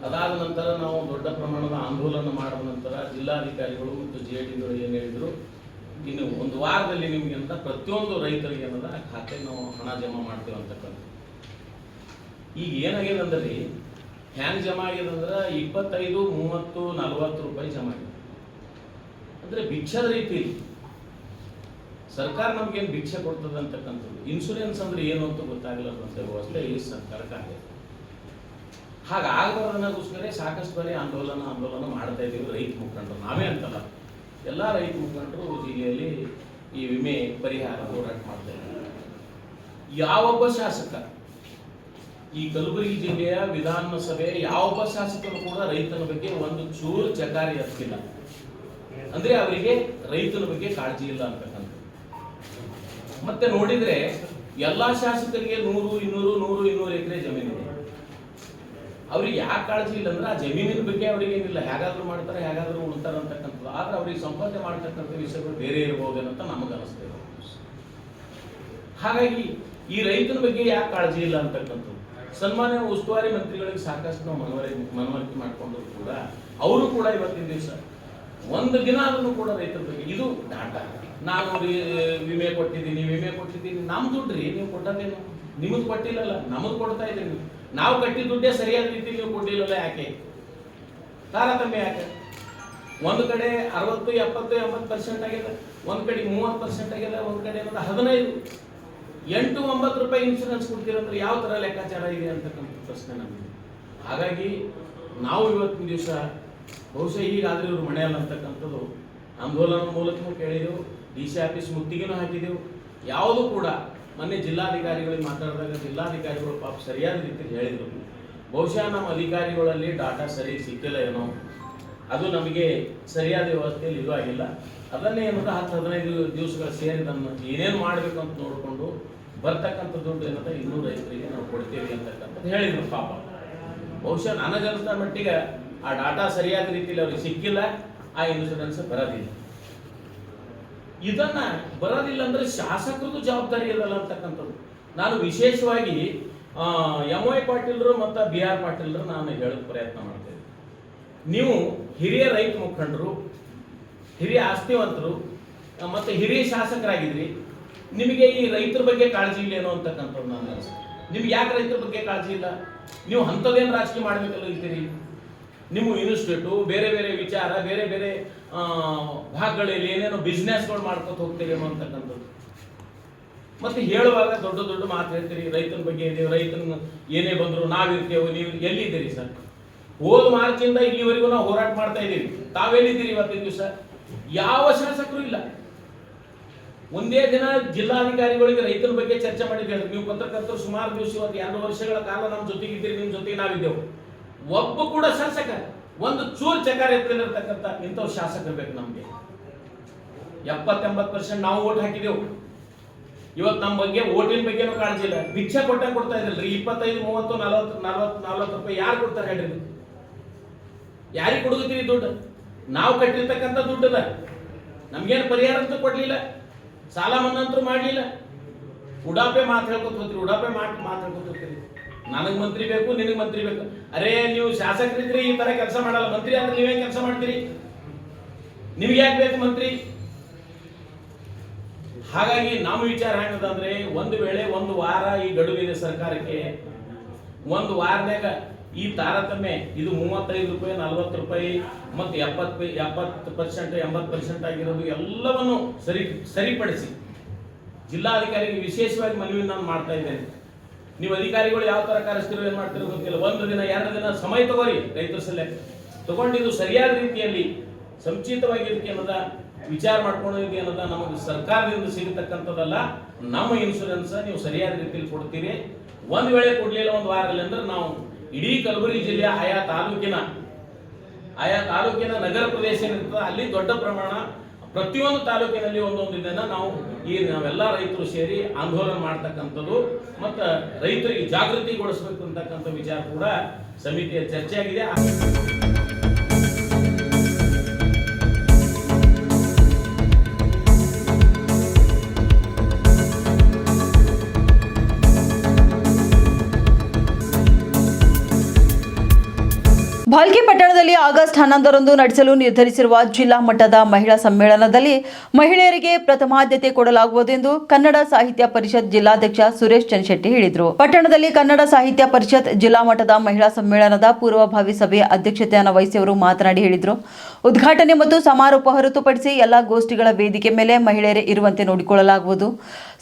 [SPEAKER 7] ಅದಾದ ನಂತರ ನಾವು ದೊಡ್ಡ ಪ್ರಮಾಣದ ಆಂದೋಲನ ಮಾಡಿದ ನಂತರ ಜಿಲ್ಲಾಧಿಕಾರಿಗಳು ಮತ್ತು JDಗಳು ಏನು ಹೇಳಿದ್ರು, ಇನ್ನು 1 ವಾರದಲ್ಲಿ ನಿಮಗೆ ಅಂತ ಪ್ರತಿಯೊಂದು ರೈತರಿಗೆ ಏನದ ಖಾತೆಗೆ ನಾವು ಹಣ ಜಮಾ ಮಾಡ್ತೇವೆ ಅಂತಕ್ಕಂಥ. ಈಗ ಏನಾಗಿದೆ ಅಂದ್ರೆ ಹ್ಯಾಂಗ್ ಜಮಾ ಆಗಿದೆ ಅಂದ್ರೆ 25, 30, 40 ರೂಪಾಯಿ ಜಮಾ ಆಗಿದೆ. ಅಂದ್ರೆ ಭಿಕ್ಷದ ರೀತಿ ಸರ್ಕಾರ ನಮ್ಗೇನು ಭಿಕ್ಷೆ ಕೊಡ್ತದೆ ಅಂತಕ್ಕಂಥದ್ದು. ಇನ್ಶೂರೆನ್ಸ್ ಅಂದ್ರೆ ಏನು ಅಂತ ಗೊತ್ತಾಗಲಾರ್ದಂಥ ವ್ಯವಸ್ಥೆ ಈ ಸರ್ಕಾರಕ್ಕಾಗಿದೆ. ಹಾಗಾಗಬಾರ್ದನ್ನೋಸ್ಕರ ಸಾಕಷ್ಟು ಬಾರಿ ಆಂದೋಲನ ಮಾಡ್ತಾ ಇದ್ದೀವಿ ರೈತ ಮುಖಂಡರು. ನಾವೇ ಅಂತಲ್ಲ, ಎಲ್ಲ ರೈತ ಮುಖಂಡರು ಜಿಲ್ಲೆಯಲ್ಲಿ ಈ ವಿಮೆ ಪರಿಹಾರ ಹೋರಾಟ ಮಾಡ್ತಾ ಇದ್ದಾರೆ. ಯಾವೊಬ್ಬ ಶಾಸಕ ಈ ಕಲಬುರಗಿ ಜಿಲ್ಲೆಯ ವಿಧಾನಸಭೆ ಯಾವೊಬ್ಬ ಶಾಸಕರು ಕೂಡ ರೈತನ ಬಗ್ಗೆ ಒಂದು ಚೂರು ಚಕಾರಿ ಹತ್ತಿಲ್ಲ. ಅಂದ್ರೆ ಅವರಿಗೆ ರೈತನ ಬಗ್ಗೆ ಕಾಳಜಿ ಇಲ್ಲ ಅಂತಕ್ಕಂಥ. ಮತ್ತೆ ನೋಡಿದ್ರೆ ಎಲ್ಲಾ ಶಾಸಕರಿಗೆ 100, 200, 200 ಎಕರೆ ಜಮೀನಿದೆ. ಅವ್ರಿಗೆ ಯಾಕೆ ಕಾಳಜಿ ಇಲ್ಲ ಅಂದ್ರೆ ಆ ಜಮೀನಿನ ಬಗ್ಗೆ ಅವ್ರಿಗೆ ಏನಿಲ್ಲ, ಹೇಗಾದ್ರೂ ಮಾಡ್ತಾರೆ, ಹೇಗಾದ್ರೂ ಉಳ್ತಾರೆ ಅಂತಕ್ಕಂಥದ್ದು. ಆದ್ರೆ ಅವ್ರಿಗೆ ಸಂಪಾದನೆ ಮಾಡ್ತಕ್ಕಂಥ ವಿಷಯಗಳು ಬೇರೆ ಇರಬಹುದೇನಂತ ನಮಗೆ ಅನಿಸ್ತದೆ. ಹಾಗಾಗಿ ಈ ರೈತನ ಬಗ್ಗೆ ಯಾಕೆ ಕಾಳಜಿ ಇಲ್ಲ ಅಂತಕ್ಕಂಥದ್ದು. ಸನ್ಮಾನ್ಯ ಉಸ್ತುವಾರಿ ಮಂತ್ರಿಗಳಿಗೆ ಸಾಕಷ್ಟು ನಾವು ಮನವರಿಕೆ ಮಾಡಿಕೊಂಡ್ರು ಕೂಡ ಅವರು ಕೂಡ ಇವತ್ತಿನ ದಿವಸ ಒಂದು ದಿನ ಅದನ್ನು ಕೂಡ ರೈತರ ಬಗ್ಗೆ ಇದು ಡಾಟಾ, ನಾನು ವಿಮೆ ಕೊಟ್ಟಿದ್ದೀನಿ, ನಮ್ ದುಡ್ಡ್ರಿ ನೀವು ಕೊಟ್ಟದೇನು, ನಿಮಗ್ ಕೊಟ್ಟಿಲ್ಲಲ್ಲ, ನಮಗ್ ಕೊಡ್ತಾ ಇದ್ದೀವಿ. ನಾವು ಕಟ್ಟಿದ ದುಡ್ಡೇ ಸರಿಯಾದ ರೀತಿಯಲ್ಲಿ ನೀವು ಕೊಟ್ಟಿಲ್ಲಲ್ಲ, ಯಾಕೆ ತಾರತಮ್ಯ ಯಾಕೆ? ಒಂದು ಕಡೆ 60, 70, 80% ಆಗಿದೆ, ಒಂದ್ ಕಡೆ 30% ಆಗಿದೆ, ಒಂದ್ ಕಡೆ 15, 8, 9 ರೂಪಾಯಿ ಇನ್ಶೂರೆನ್ಸ್ ಕೊಡ್ತೀರಂದ್ರೆ ಯಾವ ತರ ಲೆಕ್ಕಾಚಾರ ಇದೆ ಅಂತಕ್ಕಂಥ ಪ್ರಶ್ನೆ ನಮಗೆ. ಹಾಗಾಗಿ ನಾವು ಇವತ್ತಿನ ದಿವಸ ಬಹುಶಃ ಹೀಗಾದ್ರೆ ಇವರು ಮನೆಯಲ್ಲ ಅಂತಕ್ಕಂಥದ್ದು ಆಂದೋಲನ ಮೂಲಕನೂ ಕೇಳಿದೆವು, DC ಆಫೀಸ್ ಮುತ್ತಿಗೆನೂ ಹಾಕಿದೆವು. ಯಾವುದು ಕೂಡ ಮೊನ್ನೆ ಜಿಲ್ಲಾಧಿಕಾರಿಗಳಿಗೆ ಮಾತಾಡಿದಾಗ ಜಿಲ್ಲಾಧಿಕಾರಿಗಳು ಪಾಪ ಸರಿಯಾದ ರೀತಿಯಲ್ಲಿ ಹೇಳಿದರು. ಬಹುಶಃ ನಮ್ಮ ಅಧಿಕಾರಿಗಳಲ್ಲಿ ಡಾಟಾ ಸರಿ ಸಿಕ್ಕಿಲ್ಲ ಏನೋ, ಅದು ನಮಗೆ ಸರಿಯಾದ ವ್ಯವಸ್ಥೆಯಲ್ಲಿ ಇದು ಆಗಿಲ್ಲ. ಅದನ್ನೇ ಏನಂತ 10-15 ದಿವಸಗಳು ಸೇರಿದನ್ನು ಏನೇನು ಮಾಡಬೇಕು ಅಂತ ನೋಡಿಕೊಂಡು ಬರ್ತಕ್ಕಂಥ ದುಡ್ಡು ಏನಂತ ಇನ್ನೂ ರೈತರಿಗೆ ನಾವು ಕೊಡ್ತೇವೆ ಅಂತಕ್ಕಂಥದ್ದು ಹೇಳಿದ್ರು. ಪಾಪ ಬಹುಶಃ ನನಗನ್ನಿಸಿದ ಮಟ್ಟಿಗೆ ಆ ಡಾಟಾ ಸರಿಯಾದ ರೀತಿಯಲ್ಲಿ ಅವ್ರಿಗೆ ಸಿಕ್ಕಿಲ್ಲ, ಆ ಇನ್ಶೂರೆನ್ಸ್ ಬರೋದಿಲ್ಲ. ಇದನ್ನ ಬರೋದಿಲ್ಲ ಅಂದ್ರೆ ಶಾಸಕರದ್ದು ಜವಾಬ್ದಾರಿ ಇರಲ್ಲ ಅಂತಕ್ಕಂಥದ್ದು. ನಾನು ವಿಶೇಷವಾಗಿ MY ಪಾಟೀಲ್ರು ಮತ್ತು BR ಪಾಟೀಲ್ರು ನಾನು ಹೇಳೋಕೆ ಪ್ರಯತ್ನ ಮಾಡ್ತೇನೆ. ನೀವು ಹಿರಿಯ ರೈತ ಮುಖಂಡರು, ಹಿರಿಯ ಆಸ್ತಿವಂತರು ಮತ್ತು ಹಿರಿಯ ಶಾಸಕರಾಗಿದ್ರಿ. ನಿಮಗೆ ಈ ರೈತರ ಬಗ್ಗೆ ಕಾಳಜಿ ಇಲ್ಲ ಏನೋ ಅಂತಕ್ಕಂಥದ್ದು ನಾನು ಅನಿಸ್ತೇನೆ. ನಿಮ್ಗೆ ಯಾಕೆ ರೈತರ ಬಗ್ಗೆ ಕಾಳಜಿ ಇಲ್ಲ? ನೀವು ಅಂಥದ್ದೇನು ರಾಜಕೀಯ ಮಾಡಬೇಕಲ್ಲ ಇರ್ತೀರಿ. ನಿಮ್ಮ ಇನ್ಸ್ಟಿಟ್ಯೂಟು ಬೇರೆ ಬೇರೆ ವಿಚಾರ, ಬೇರೆ ಬೇರೆ ಭಾಗಗಳಲ್ಲಿ ಏನೇನೋ ಬಿಸ್ನೆಸ್ಗಳು ಮಾಡ್ಕೊತ ಹೋಗ್ತೀರಿ ಅನ್ನೋ ಅಂತಕ್ಕಂಥದ್ದು. ಮತ್ತೆ ಹೇಳುವಾಗ ದೊಡ್ಡ ದೊಡ್ಡ ಮಾತು ಹೇಳ್ತೀರಿ, ರೈತನ ಬಗ್ಗೆ ಇದೀವಿ, ರೈತನ ಏನೇ ಬಂದ್ರು ನಾವಿರ್ತೇವೆ. ನೀವು ಎಲ್ಲಿದ್ದೀರಿ ಸರ್? ಹೋದ ಮಾರ್ಚಿಂದ ಇಲ್ಲಿವರೆಗೂ ನಾವು ಹೋರಾಟ ಮಾಡ್ತಾ ಇದ್ದೀವಿ. ತಾವೆಲ್ಲಿದ್ದೀರಿ ಇವತ್ತಿನ ದಿವಸ? ಯಾವ ಶಾಸಕರು ಇಲ್ಲ. ಒಂದೇ ದಿನ ಜಿಲ್ಲಾಧಿಕಾರಿಗಳಿಗೆ ರೈತರ ಬಗ್ಗೆ ಚರ್ಚೆ ಮಾಡಿದ್ದೇವೆ. ನೀವು ಪತ್ರಕರ್ತರು ಸುಮಾರು ದಿವಸ, 2 ವರ್ಷಗಳ ಕಾಲ ನಮ್ಮ ಜೊತೆಗಿದ್ದೀರಿ, ನಿಮ್ಮ ಜೊತೆಗೆ ನಾವಿದ್ದೆವು. ಒಬ್ಬ ಕೂಡ ಶಾಸಕ ಒಂದು ಚೂರು ಚಕಾರ ಎತ್ತಲಿರ್ತಕ್ಕಂಥ ಇಂಥವ್ರು ಶಾಸಕರು ಬೇಕು ನಮಗೆ. 70-80% ನಾವು ಓಟ್ ಹಾಕಿದೆವು. ಇವತ್ತು ನಮ್ಮ ಬಗ್ಗೆ ಓಟಿನ ಬಗ್ಗೆನೂ ಕಾಳಜಿ ಇಲ್ಲ. ಭಿಕ್ಷೆ ಕೊಡ್ತಾ ಇದ್ರಲ್ರಿ, 25, 30, 40 ರೂಪಾಯಿ ಯಾರು ಕೊಡ್ತಾರೆ ಹೇಳ್ರಿ? ಯಾರಿಗೆ ಕೊಡುತ್ತೀರಿ ದುಡ್ಡು? ನಾವು ಕಟ್ಟಿರ್ತಕ್ಕಂಥ ದುಡ್ಡದ. ನಮ್ಗೇನು ಪರಿಹಾರ ಅಂತ ಕೊಡ್ಲಿಲ್ಲ, ಸಾಲ ಮನ್ನಾ ಅಂತೂ ಮಾಡಲಿಲ್ಲ. ಉಡಾಪೆ ಮಾತು ಹೇಳ್ಕೊತ ಹೋಗ್ತೀರಿ, ಉಡಾಪೆ ಮಾತು ಹೇಳ್ಕೊತ ಹೋಗ್ತೀರಿ. ನನಗೆ ಮಂತ್ರಿ ಬೇಕು, ನಿನಗೆ ಮಂತ್ರಿ ಬೇಕು. ಅರೇ, ನೀವು ಶಾಸಕರಿದ್ರಿ ಈ ತರ ಕೆಲಸ ಮಾಡಲ್ಲ. ಮಂತ್ರಿ ಆದ್ರೆ ನೀವೇ ಕೆಲಸ ಮಾಡ್ತೀರಿ? ನಿಮ್ಗೆ ಯಾಕೆ ಬೇಕು ಮಂತ್ರಿ? ಹಾಗಾಗಿ ನಮ್ಮ ವಿಚಾರ ಹೆಂಗದಂದ್ರೆ, ಒಂದು ವೇಳೆ 1 ವಾರ ಈ ಗಡುವಿದೆ ಸರ್ಕಾರಕ್ಕೆ. 1 ವಾರದಾಗ ಈ ತಾರತಮ್ಯ ಇದು 35 ರೂಪಾಯಿ, 40 ರೂಪಾಯಿ ಮತ್ತು 70%, 80% ಆಗಿರೋದು ಎಲ್ಲವನ್ನು ಸರಿಪಡಿಸಿ ಜಿಲ್ಲಾಧಿಕಾರಿಗೆ ವಿಶೇಷವಾಗಿ ಮನವಿ ನಾನು ಮಾಡ್ತಾ ಇದ್ದೇನೆ. ನೀವು ಅಧಿಕಾರಿಗಳು ಯಾವ ತರ ಕರೆಸ್ತಿರೋ ಏನು ಮಾಡ್ತಿರೋ ಗೊತ್ತಿಲ್ಲ. 1 ದಿನ 2 ದಿನ ಸಮಯ ತಗೋರಿ. ರೈತರ ಸಲಹೆ ತಗೊಂಡಿದ್ದು ಸರಿಯಾದ ರೀತಿಯಲ್ಲಿ ಸಂಚಿತವಾಗಿ ಇದಕ್ಕೆ ಅನ್ನೋದ ವಿಚಾರ ಮಾಡ್ಕೊಂಡಿದ್ದೆ ಅನ್ನೋದ ನಮಗೆ ಸರ್ಕಾರದಿಂದ ಸಿಗತಕ್ಕಂಥದ್ದಲ್ಲ. ನಮ್ಮ ಇನ್ಶೂರೆನ್ಸ್ ನೀವು ಸರಿಯಾದ ರೀತಿಯಲ್ಲಿ ಕೊಡ್ತೀರಿ. ಒಂದು ವೇಳೆ ಕೊಡ್ಲಿಲ್ಲ 1 ವಾರದಲ್ಲಿ ಅಂದ್ರೆ ನಾವು ಇಡೀ ಕಲಬುರಗಿ ಜಿಲ್ಲೆಯ ಆಯಾ ತಾಲೂಕಿನ ನಗರ ಪ್ರದೇಶ ಏನಿರ್ತದೆ ಅಲ್ಲಿ ದೊಡ್ಡ ಪ್ರಮಾಣ ಪ್ರತಿಯೊಂದು ತಾಲೂಕಿನಲ್ಲಿ ಒಂದೊಂದು ಇದನ್ನ ನಾವೆಲ್ಲ ರೈತರು ಸೇರಿ ಆಂದೋಲನ ಮಾಡ್ತಕ್ಕಂಥದ್ದು ಮತ್ತು ರೈತರಿಗೆ ಜಾಗೃತಿಗೊಳಿಸಬೇಕು ಅಂತಕ್ಕಂಥ ವಿಚಾರ ಕೂಡ ಸಮಿತಿಯ ಚರ್ಚೆ ಆಗಿದೆ.
[SPEAKER 1] ಭಾಲ್ಕಿ ಪಟ್ಟಣದಲ್ಲಿ ಆಗಸ್ಟ್ 11ರಂದು ನಡೆಸಲು ನಿರ್ಧರಿಸಿರುವ ಜಿಲ್ಲಾ ಮಟ್ಟದ ಮಹಿಳಾ ಸಮ್ಮೇಳನದಲ್ಲಿ ಮಹಿಳೆಯರಿಗೆ ಪ್ರಥಮಾದ್ಯತೆ ಕೊಡಲಾಗುವುದು ಎಂದು ಕನ್ನಡ ಸಾಹಿತ್ಯ ಪರಿಷತ್ ಜಿಲ್ಲಾಧ್ಯಕ್ಷ ಸುರೇಶ್ ಚನ್ಶೆಟ್ಟಿ ಹೇಳಿದರು. ಪಟ್ಟಣದಲ್ಲಿ ಕನ್ನಡ ಸಾಹಿತ್ಯ ಪರಿಷತ್ ಜಿಲ್ಲಾ ಮಟ್ಟದ ಮಹಿಳಾ ಸಮ್ಮೇಳನದ ಪೂರ್ವಭಾವಿ ಸಭೆಯ ಅಧ್ಯಕ್ಷತೆಯನ್ನು ವಹಿಸಿ ಅವರು ಮಾತನಾಡಿ ಹೇಳಿದರು. ಉದ್ಘಾಟನೆ ಮತ್ತು ಸಮಾರೋಪ ಹೊರತುಪಡಿಸಿ ಎಲ್ಲಾ ಗೋಷ್ಠಿಗಳ ವೇದಿಕೆ ಮೇಲೆ ಮಹಿಳೆಯರೇ ಇರುವಂತೆ ನೋಡಿಕೊಳ್ಳಲಾಗುವುದು.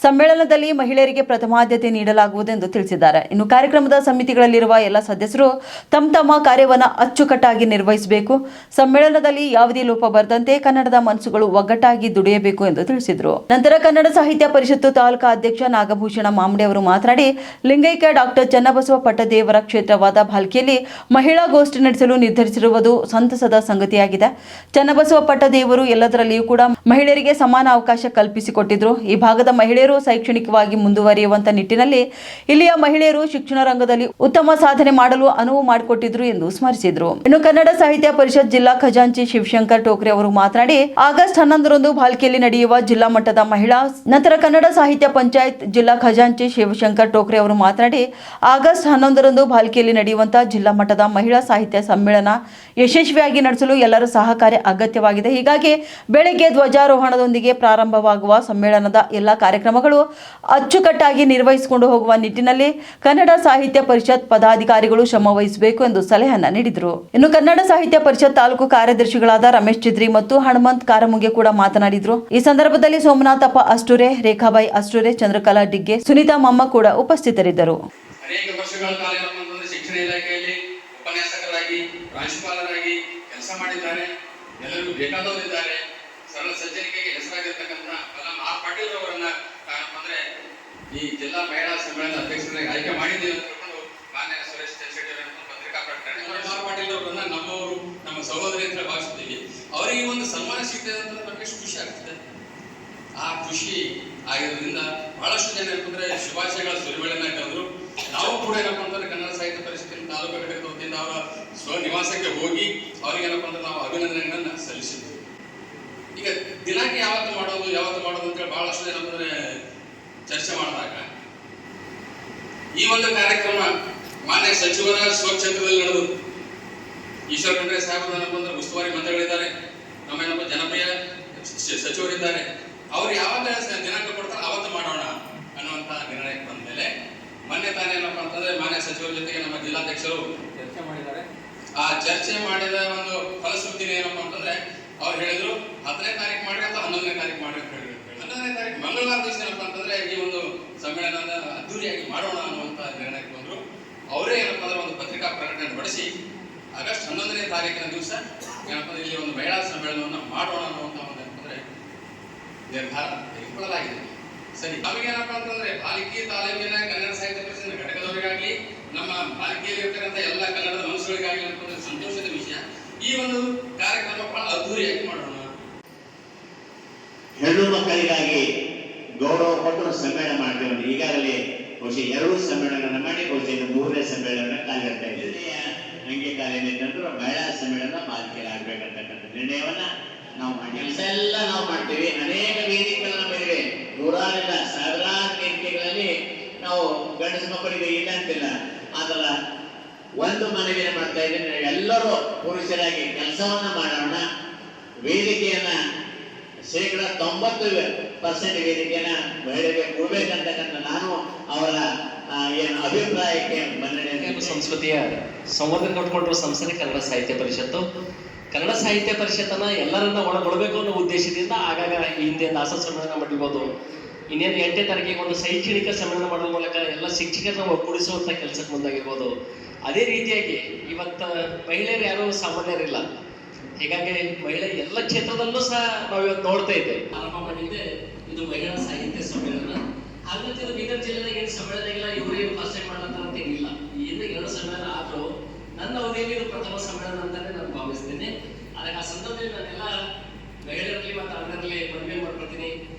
[SPEAKER 1] ಸಮ್ಮೇಳನದಲ್ಲಿ ಮಹಿಳೆಯರಿಗೆ ಪ್ರಥಮಾದ್ಯತೆ ನೀಡಲಾಗುವುದು ಎಂದು ತಿಳಿಸಿದ್ದಾರೆ. ಇನ್ನು ಕಾರ್ಯಕ್ರಮದ ಸಮಿತಿಗಳಲ್ಲಿರುವ ಎಲ್ಲ ಸದಸ್ಯರು ತಮ್ಮ ಕಾರ್ಯವನ್ನು ಅಚ್ಚುಕಟ್ಟಾಗಿ ನಿರ್ವಹಿಸಬೇಕು. ಸಮ್ಮೇಳನದಲ್ಲಿ ಯಾವುದೇ ಲೋಪ ಬರದಂತೆ ಕನ್ನಡದ ಮನಸ್ಸುಗಳು ಒಗ್ಗಟ್ಟಾಗಿ ದುಡಿಯಬೇಕು ಎಂದು ತಿಳಿಸಿದರು. ನಂತರ ಕನ್ನಡ ಸಾಹಿತ್ಯ ಪರಿಷತ್ತು ತಾಲೂಕಾ ಅಧ್ಯಕ್ಷ ನಾಗಭೂಷಣ ಮಾಮಡೆ ಅವರು ಮಾತನಾಡಿ, ಲಿಂಗೈಕ್ಯ ಡಾಕ್ಟರ್ ಚನ್ನಬಸವ ಪಟ್ಟದೇವರ ಕ್ಷೇತ್ರವಾದ ಭಾಲ್ಕಿಯಲ್ಲಿ ಮಹಿಳಾ ಗೋಷ್ಠಿ ನಡೆಸಲು ನಿರ್ಧರಿಸಿರುವುದು ಸಂತಸದ ಸಂಗತಿಯಾಗಿದೆ. ಚನ್ನಬಸವ ಪಟ್ಟದೇವರು ಎಲ್ಲದರಲ್ಲಿಯೂ ಕೂಡ ಮಹಿಳೆಯರಿಗೆ ಸಮಾನ ಅವಕಾಶ ಕಲ್ಪಿಸಿಕೊಟ್ಟಿದ್ರು. ಈ ಭಾಗದ ಮಹಿಳೆಯರು ಶೈಕ್ಷಣಿಕವಾಗಿ ಮುಂದುವರಿಯುವಂತ ನಿಟ್ಟಿನಲ್ಲಿ ಇಲ್ಲಿಯ ಮಹಿಳೆಯರು ಶಿಕ್ಷಣ ರಂಗದಲ್ಲಿ ಉತ್ತಮ ಸಾಧನೆ ಮಾಡಲು ಅನುವು ಮಾಡಿಕೊಟ್ಟಿದ್ರು ಎಂದು ಸ್ಮರಿಸಿದರು. ಇನ್ನು ಕನ್ನಡ ಸಾಹಿತ್ಯ ಪರಿಷತ್ ಜಿಲ್ಲಾ ಖಜಾಂಚಿ ಶಿವಶಂಕರ್ ಟೋಕ್ರೆ ಅವರು ಮಾತನಾಡಿ, ಆಗಸ್ಟ್ 11ರಂದು ಭಾಲ್ಕಿಯಲ್ಲಿ ನಡೆಯುವ ಜಿಲ್ಲಾ ಮಟ್ಟದ ಮಹಿಳಾ ನಂತರ ಕನ್ನಡ ಸಾಹಿತ್ಯ ಪಂಚಾಯತ್ ಜಿಲ್ಲಾ ಖಜಾಂಚಿ ಶಿವಶಂಕರ್ ಟೋಕ್ರೆ ಅವರು ಮಾತನಾಡಿ, ಆಗಸ್ಟ್ 11ರಂದು ಭಾಲ್ಕಿಯಲ್ಲಿ ನಡೆಯುವಂತಹ ಜಿಲ್ಲಾ ಮಟ್ಟದ ಮಹಿಳಾ ಸಾಹಿತ್ಯ ಸಮ್ಮೇಳನ ಯಶಸ್ವಿಯಾಗಿ ನಡೆಸಲು ಎಲ್ಲರ ಸಹಕಾರ ಅಗತ್ಯವಾಗಿದೆ. ಹೀಗಾಗಿ ಬೆಳಗ್ಗೆ ಧ್ವಜಾರೋಹಣದೊಂದಿಗೆ ಪ್ರಾರಂಭವಾಗುವ ಸಮ್ಮೇಳನದ ಎಲ್ಲಾ ಕಾರ್ಯಕ್ರಮಗಳು ಅಚ್ಚುಕಟ್ಟಾಗಿ ನಿರ್ವಹಿಸಿಕೊಂಡು ಹೋಗುವ ನಿಟ್ಟಿನಲ್ಲಿ ಕನ್ನಡ ಸಾಹಿತ್ಯ ಪರಿಷತ್ ಪದಾಧಿಕಾರಿಗಳು ಶ್ರಮ ವಹಿಸಬೇಕು ಎಂದು ಸಲಹೆಯನ್ನ ನೀಡಿದರು. ಇನ್ನು ಕನ್ನಡ ಸಾಹಿತ್ಯ ಪರಿಷತ್ ತಾಲೂಕು ಕಾರ್ಯದರ್ಶಿಗಳಾದ ರಮೇಶ್ ಚಿದ್ರಿ ಮತ್ತು ಹನುಮಂತ್ ಕಾರಮುಗೆ ಕೂಡ ಮಾತನಾಡಿದರು. ಈ ಸಂದರ್ಭದಲ್ಲಿ ಸೋಮನಾಥಪ್ಪ ಅಷ್ಟೂರೆ, ರೇಖಾಬಾಯಿ ಅಷ್ಟೂರೆ, ಚಂದ್ರಕಲಾ ಡಿಗ್ಗೆ, ಸುನೀತಾ ಮಮ್ಮ ಕೂಡ ಉಪಸ್ಥಿತರಿದ್ದರು.
[SPEAKER 8] ಅನೇಕ ವರ್ಷಗಳ ಕಾಲ ಶಿಕ್ಷಣ ಇಲಾಖೆಯಲ್ಲಿ ಉಪನ್ಯಾಸಕರಾಗಿ, ಪ್ರಾಂಶುಪಾಲರಾಗಿ ಕೆಲಸ ಮಾಡಿದ್ದಾರೆ. ಎಲ್ಲರಿಗೂ ಬೇಕಾದವರಿದ್ದಾರೆ. ಸರಳ ಸಜ್ಜನಿಕೆಗೆ ಹೆಸರಾಗಿರ್ತಕ್ಕಂಥ ಆರ್ ಪಾಟೀಲ್ ಅವರನ್ನ ಅಂದ್ರೆ ಈ ಜಿಲ್ಲಾ ಮಹಿಳಾ ಸಮ್ಮೇಳನ ಅಧ್ಯಕ್ಷರಾಗಿ ಆಯ್ಕೆ ಮಾಡಿದ್ದೀವಿ ಅಂತ ತಿಳ್ಕೊಂಡು ಮಾನ್ಯ ಸುರೇಶ್ ಚನ್ಶೆಟ್ಟಿ ಅವರನ್ನು ಪತ್ರಿಕಾ ಪ್ರಕಟಣೆ ಆರ್ ಪಾಟೀಲ್ ಅವರನ್ನ ನಮ್ಮವರು, ನಮ್ಮ ಸಹೋದರಿ ಅಂತ ಭಾವಿಸ್ತೀವಿ. ಅವರಿಗೆ ಒಂದು ಸನ್ಮಾನ ಸಿಗ್ತದೆ ಅಂತ ನಮಗೆ ಖುಷಿ ಆಗ್ತದೆ. ಆ ಖುಷಿ ಆಗಿರೋದ್ರಿಂದ ಬಹಳಷ್ಟು ಜನ ಏನಂತಂದ್ರೆ ಶುಭಾಶಯಗಳ ಸುರಿಮಳೆಯನ್ನ ಕರೆದ್ರು. ನಾವು ಕೂಡ ಏನಪ್ಪ ಅಂತಂದ್ರೆ ಕನ್ನಡ ಸಾಹಿತ್ಯ ಪರಿಷತ್ತಿನ ತಾಲೂಕು ಘಟಕದ ವತಿಯಿಂದ ಅವರ ಸ್ವನಿವಾಸಕ್ಕೆ ಹೋಗಿ ಅವ್ರಿಗೆ ಏನಪ್ಪ ಅಂದ್ರೆ ನಾವು ಅಭಿನಂದನೆಗಳನ್ನ ಸಲ್ಲಿಸಿದ್ವಿ. ಈಗ ದಿನಾಂಕ ಯಾವತ್ತು ಮಾಡೋದು ಅಂತೇಳಿ ಬಹಳಷ್ಟು ಜನ ಬಂದರೆ ಚರ್ಚೆ ಮಾಡಿದಾಗ ಈ ಒಂದು ಕಾರ್ಯಕ್ರಮ ಮಾನ್ಯ ಸಚಿವರ ಸ್ವಕ್ಷೇತ್ರದಲ್ಲಿ ನಡೆದು ಈಶ್ವರ ಖಂಡ್ರೆ ಸಾಹೇಬರು ಏನಪ್ಪ ಅಂದ್ರೆ ಉಸ್ತುವಾರಿ ಮಂತ್ರಿಗಳಿದ್ದಾರೆ, ನಮ್ಮ ಏನಪ್ಪ ಜನಪ್ರಿಯ ಸಚಿವರಿದ್ದಾರೆ. ಅವ್ರು ಯಾವಾಗ ದಿನಾಂಕ ಕೊಡ್ತಾರೆ ಅವತ್ತು ಮಾಡೋಣ ಅನ್ನುವಂಥ ನಿರ್ಣಯಕ್ಕೆ ಬಂದ ಮೇಲೆ ಮೊನ್ನೆ ತಾನೇ ಏನಪ್ಪ ಅಂತಂದ್ರೆ ಮಾನ್ಯ ಸಚಿವರ ಜೊತೆಗೆ ನಮ್ಮ ಜಿಲ್ಲಾಧ್ಯಕ್ಷರು ಚರ್ಚೆ ಮಾಡಿದ್ದಾರೆ. ಆ ಚರ್ಚೆ ಮಾಡಿದ ಒಂದು ಫಲಶ್ರುತಿನ ಏನಪ್ಪ ಅಂತಂದ್ರೆ ಅವ್ರು ಹೇಳಿದ್ರು 10ನೇ ತಾರೀಕು ಮಾಡಿ ಅಥವಾ 11ನೇ ತಾರೀಕು ಮಾಡಿ ಅಂತ ಹೇಳಿದ್ರು. 11ನೇ ತಾರೀಕು ಮಂಗಳವಾರ ದಿವಸ ಏನಪ್ಪ ಅಂತಂದ್ರೆ ಈ ಒಂದು ಸಮ್ಮೇಳನ ಅದ್ದೂರಿಯಾಗಿ ಮಾಡೋಣ ಅನ್ನುವಂಥ ನಿರ್ಣಯಕ್ಕೆ ಬಂದ್ರು. ಅವರೇ ಏನಪ್ಪ ಅಂದ್ರೆ ಒಂದು ಪತ್ರಿಕಾ ಪ್ರಕಟಣೆ ಹೊರಡಿಸಿ ಆಗಸ್ಟ್ 11ನೇ ತಾರೀಕಿನ ದಿವಸ ಏನಪ್ಪ ಇಲ್ಲಿ ಒಂದು ಮಹಿಳಾ ಸಮ್ಮೇಳನವನ್ನು ಮಾಡೋಣ ಅನ್ನುವಂಥ ಒಂದು ಏನಂತಂದ್ರೆ ನಿರ್ಧಾರ ತೆಗೆದುಕೊಳ್ಳಲಾಗಿದೆ. ಸರಿ, ನಮಗೇನಪ್ಪ ಅಂತಂದ್ರೆ ಪಾಲಿಕೆ ತಾಲೂಕಿನ ಕನ್ನಡ ಸಾಹಿತ್ಯ ಪರಿಷತ್ತಿನ ಘಟಕದವರಿಗಾಗ್ಲಿ ನಮ್ಮ ಪಾಲಿಕೆಯಲ್ಲಿ ಇರ್ತಕ್ಕಂಥ ಎಲ್ಲ ಕನ್ನಡದ ಮನಸ್ಸುಗಳಿಗಾಗಲಿ ಅಂತಂದ್ರೆ ಸಂತೋಷದ ವಿಷಯ. ಈ ಒಂದು ಕಾರ್ಯಕ್ರಮ ಬಹಳ ಅದ್ದೂರಿಯಾಗಿ ಮಾಡೋಣ.
[SPEAKER 9] ಹೆಣ್ಣು ಮಕ್ಕಳಿಗಾಗಿ ಗೌರವ ಕೊಟ್ಟು ಸಮ್ಮೇಳನ ಮಾಡ್ತೇವೆ. ಈಗಾಗಲೇ ಬಹುಶಃ 2 ಸಮ್ಮೇಳನ ಮಾಡಿ ಬಹುಶಃ ಇದು 3ನೇ ಸಮ್ಮೇಳನ ಕಾಲಿಡ್ತಾ ಇದ್ದೀವಿ. ಹಂಗೆ ಕಾಲೇಜು ಮಹಿಳಾ ಸಮ್ಮೇಳನ ಪಾಲಿಕೆಯಲ್ಲಿ ಆಗ್ಬೇಕಂತಕ್ಕಂಥ ನಿರ್ಣಯವನ್ನ ನಾವು ಮಾಡಿ ಕೆಲಸ ಎಲ್ಲ ನಾವು ಮಾಡ್ತೀವಿ. ಅನೇಕ ವೇದಿಕೆಗಳನ್ನ ಮಾಡಿವೆ, ನೂರಾರಿಲ್ಲ ಸಾವಿರಾರು ವೇದಿಕೆಗಳಲ್ಲಿ ನಾವು ಗಂಡಸ ಮಕ್ಕಳಿಗೆ ಇಲ್ಲ ಅಂತಿಲ್ಲ. ಅದಲ್ಲ, ಒಂದು ಮನವಿಯನ್ನು ಮಾಡ್ತಾ ಇದ್ದೇನೆ, ಎಲ್ಲರೂ ಪುರುಷರಾಗಿ ಕೆಲಸವನ್ನ ಮಾಡೋಣ. ವೇದಿಕೆಯನ್ನ 90% ವೇದಿಕೆಯನ್ನ ಮಹಿಳೆಗೆ ಕೊಡ್ಬೇಕಂತಕ್ಕಂಥ ನಾನು ಅವರ ಏನು ಅಭಿಪ್ರಾಯಕ್ಕೆ ಮನ್ನಣೆ.
[SPEAKER 10] ಸಂಸ್ಕೃತಿಯ ಸಂವರ್ಧನೆ ನೋಡಿಕೊಂಡಿರುವ ಸಂಸ್ಥೆ ಕನ್ನಡ ಸಾಹಿತ್ಯ ಪರಿಷತ್ತು. ಕನ್ನಡ ಸಾಹಿತ್ಯ ಪರಿಷತ್ತನ್ನ ಎಲ್ಲರನ್ನ ಒಳಗೊಳ್ಳಬೇಕು ಅನ್ನೋ ಉದ್ದೇಶದಿಂದ ಆಗಾಗ ಹಿಂದೆ ದಾಸ ಸಮ್ಮೇಳನ ಮಾಡಿರ್ಬೋದು, ಇನ್ನೇನು 8ನೇ ತಾರೀಕಿಗೆ ಒಂದು ಶೈಕ್ಷಣಿಕ ಸಮ್ಮೇಳನ ಮಾಡುವ ಮೂಲಕ ಎಲ್ಲ ಶಿಕ್ಷಕರನ್ನ ಒಗ್ಗೂಡಿಸುವಂಥ ಕೆಲಸಕ್ಕೆ ಮುಂದಾಗಿರ್ಬೋದು. ಅದೇ ರೀತಿಯಾಗಿ ಇವತ್ತು ಮಹಿಳೆಯರು ಯಾರು ಸಾಮಾನ್ಯರಿಲ್ಲ, ಹೀಗಾಗಿ ಮಹಿಳೆ ಎಲ್ಲ ಕ್ಷೇತ್ರದಲ್ಲೂ ಸಹ ನಾವು ಇವತ್ತು ನೋಡ್ತಾ ಇದ್ದೇವೆ. ಆರಂಭ ಮಾಡಿದ್ದೆ ಇದು ಮಹಿಳಾ ಸಾಹಿತ್ಯ ಸಮ್ಮೇಳನ. ಹಾಗಾಗಿ ಇದು ಬೀದರ್ ಜಿಲ್ಲೆದಾಗ ಏನು ಸಮ್ಮೇಳನ ಇಲ್ಲ, ಇವರೇ ಫಸ್ಟ್ ಟೈಮ್ ಮಾಡಂತ ಏನಿಲ್ಲ. ಹಿಂದೆ 2 ಸಮ್ಮೇಳನ ಆದರೂ ನನ್ನ ಅವಧಿಯಲ್ಲಿ ಇದು ಪ್ರಥಮ ಸಮ್ಮೇಳನ ಅಂತಾನೆ ನಾನು ಭಾವಿಸ್ತೇನೆ. ಅದಕ್ಕೆ ಆ ಸಂದರ್ಭದಲ್ಲಿ ನಾನೆಲ್ಲ ಮಹಿಳೆಯರಲ್ಲಿ ಮತ್ತು ಅಣ್ಣರಲ್ಲಿ ಮನವಿ ಮಾಡ್ಕೊಳ್ತೀನಿ.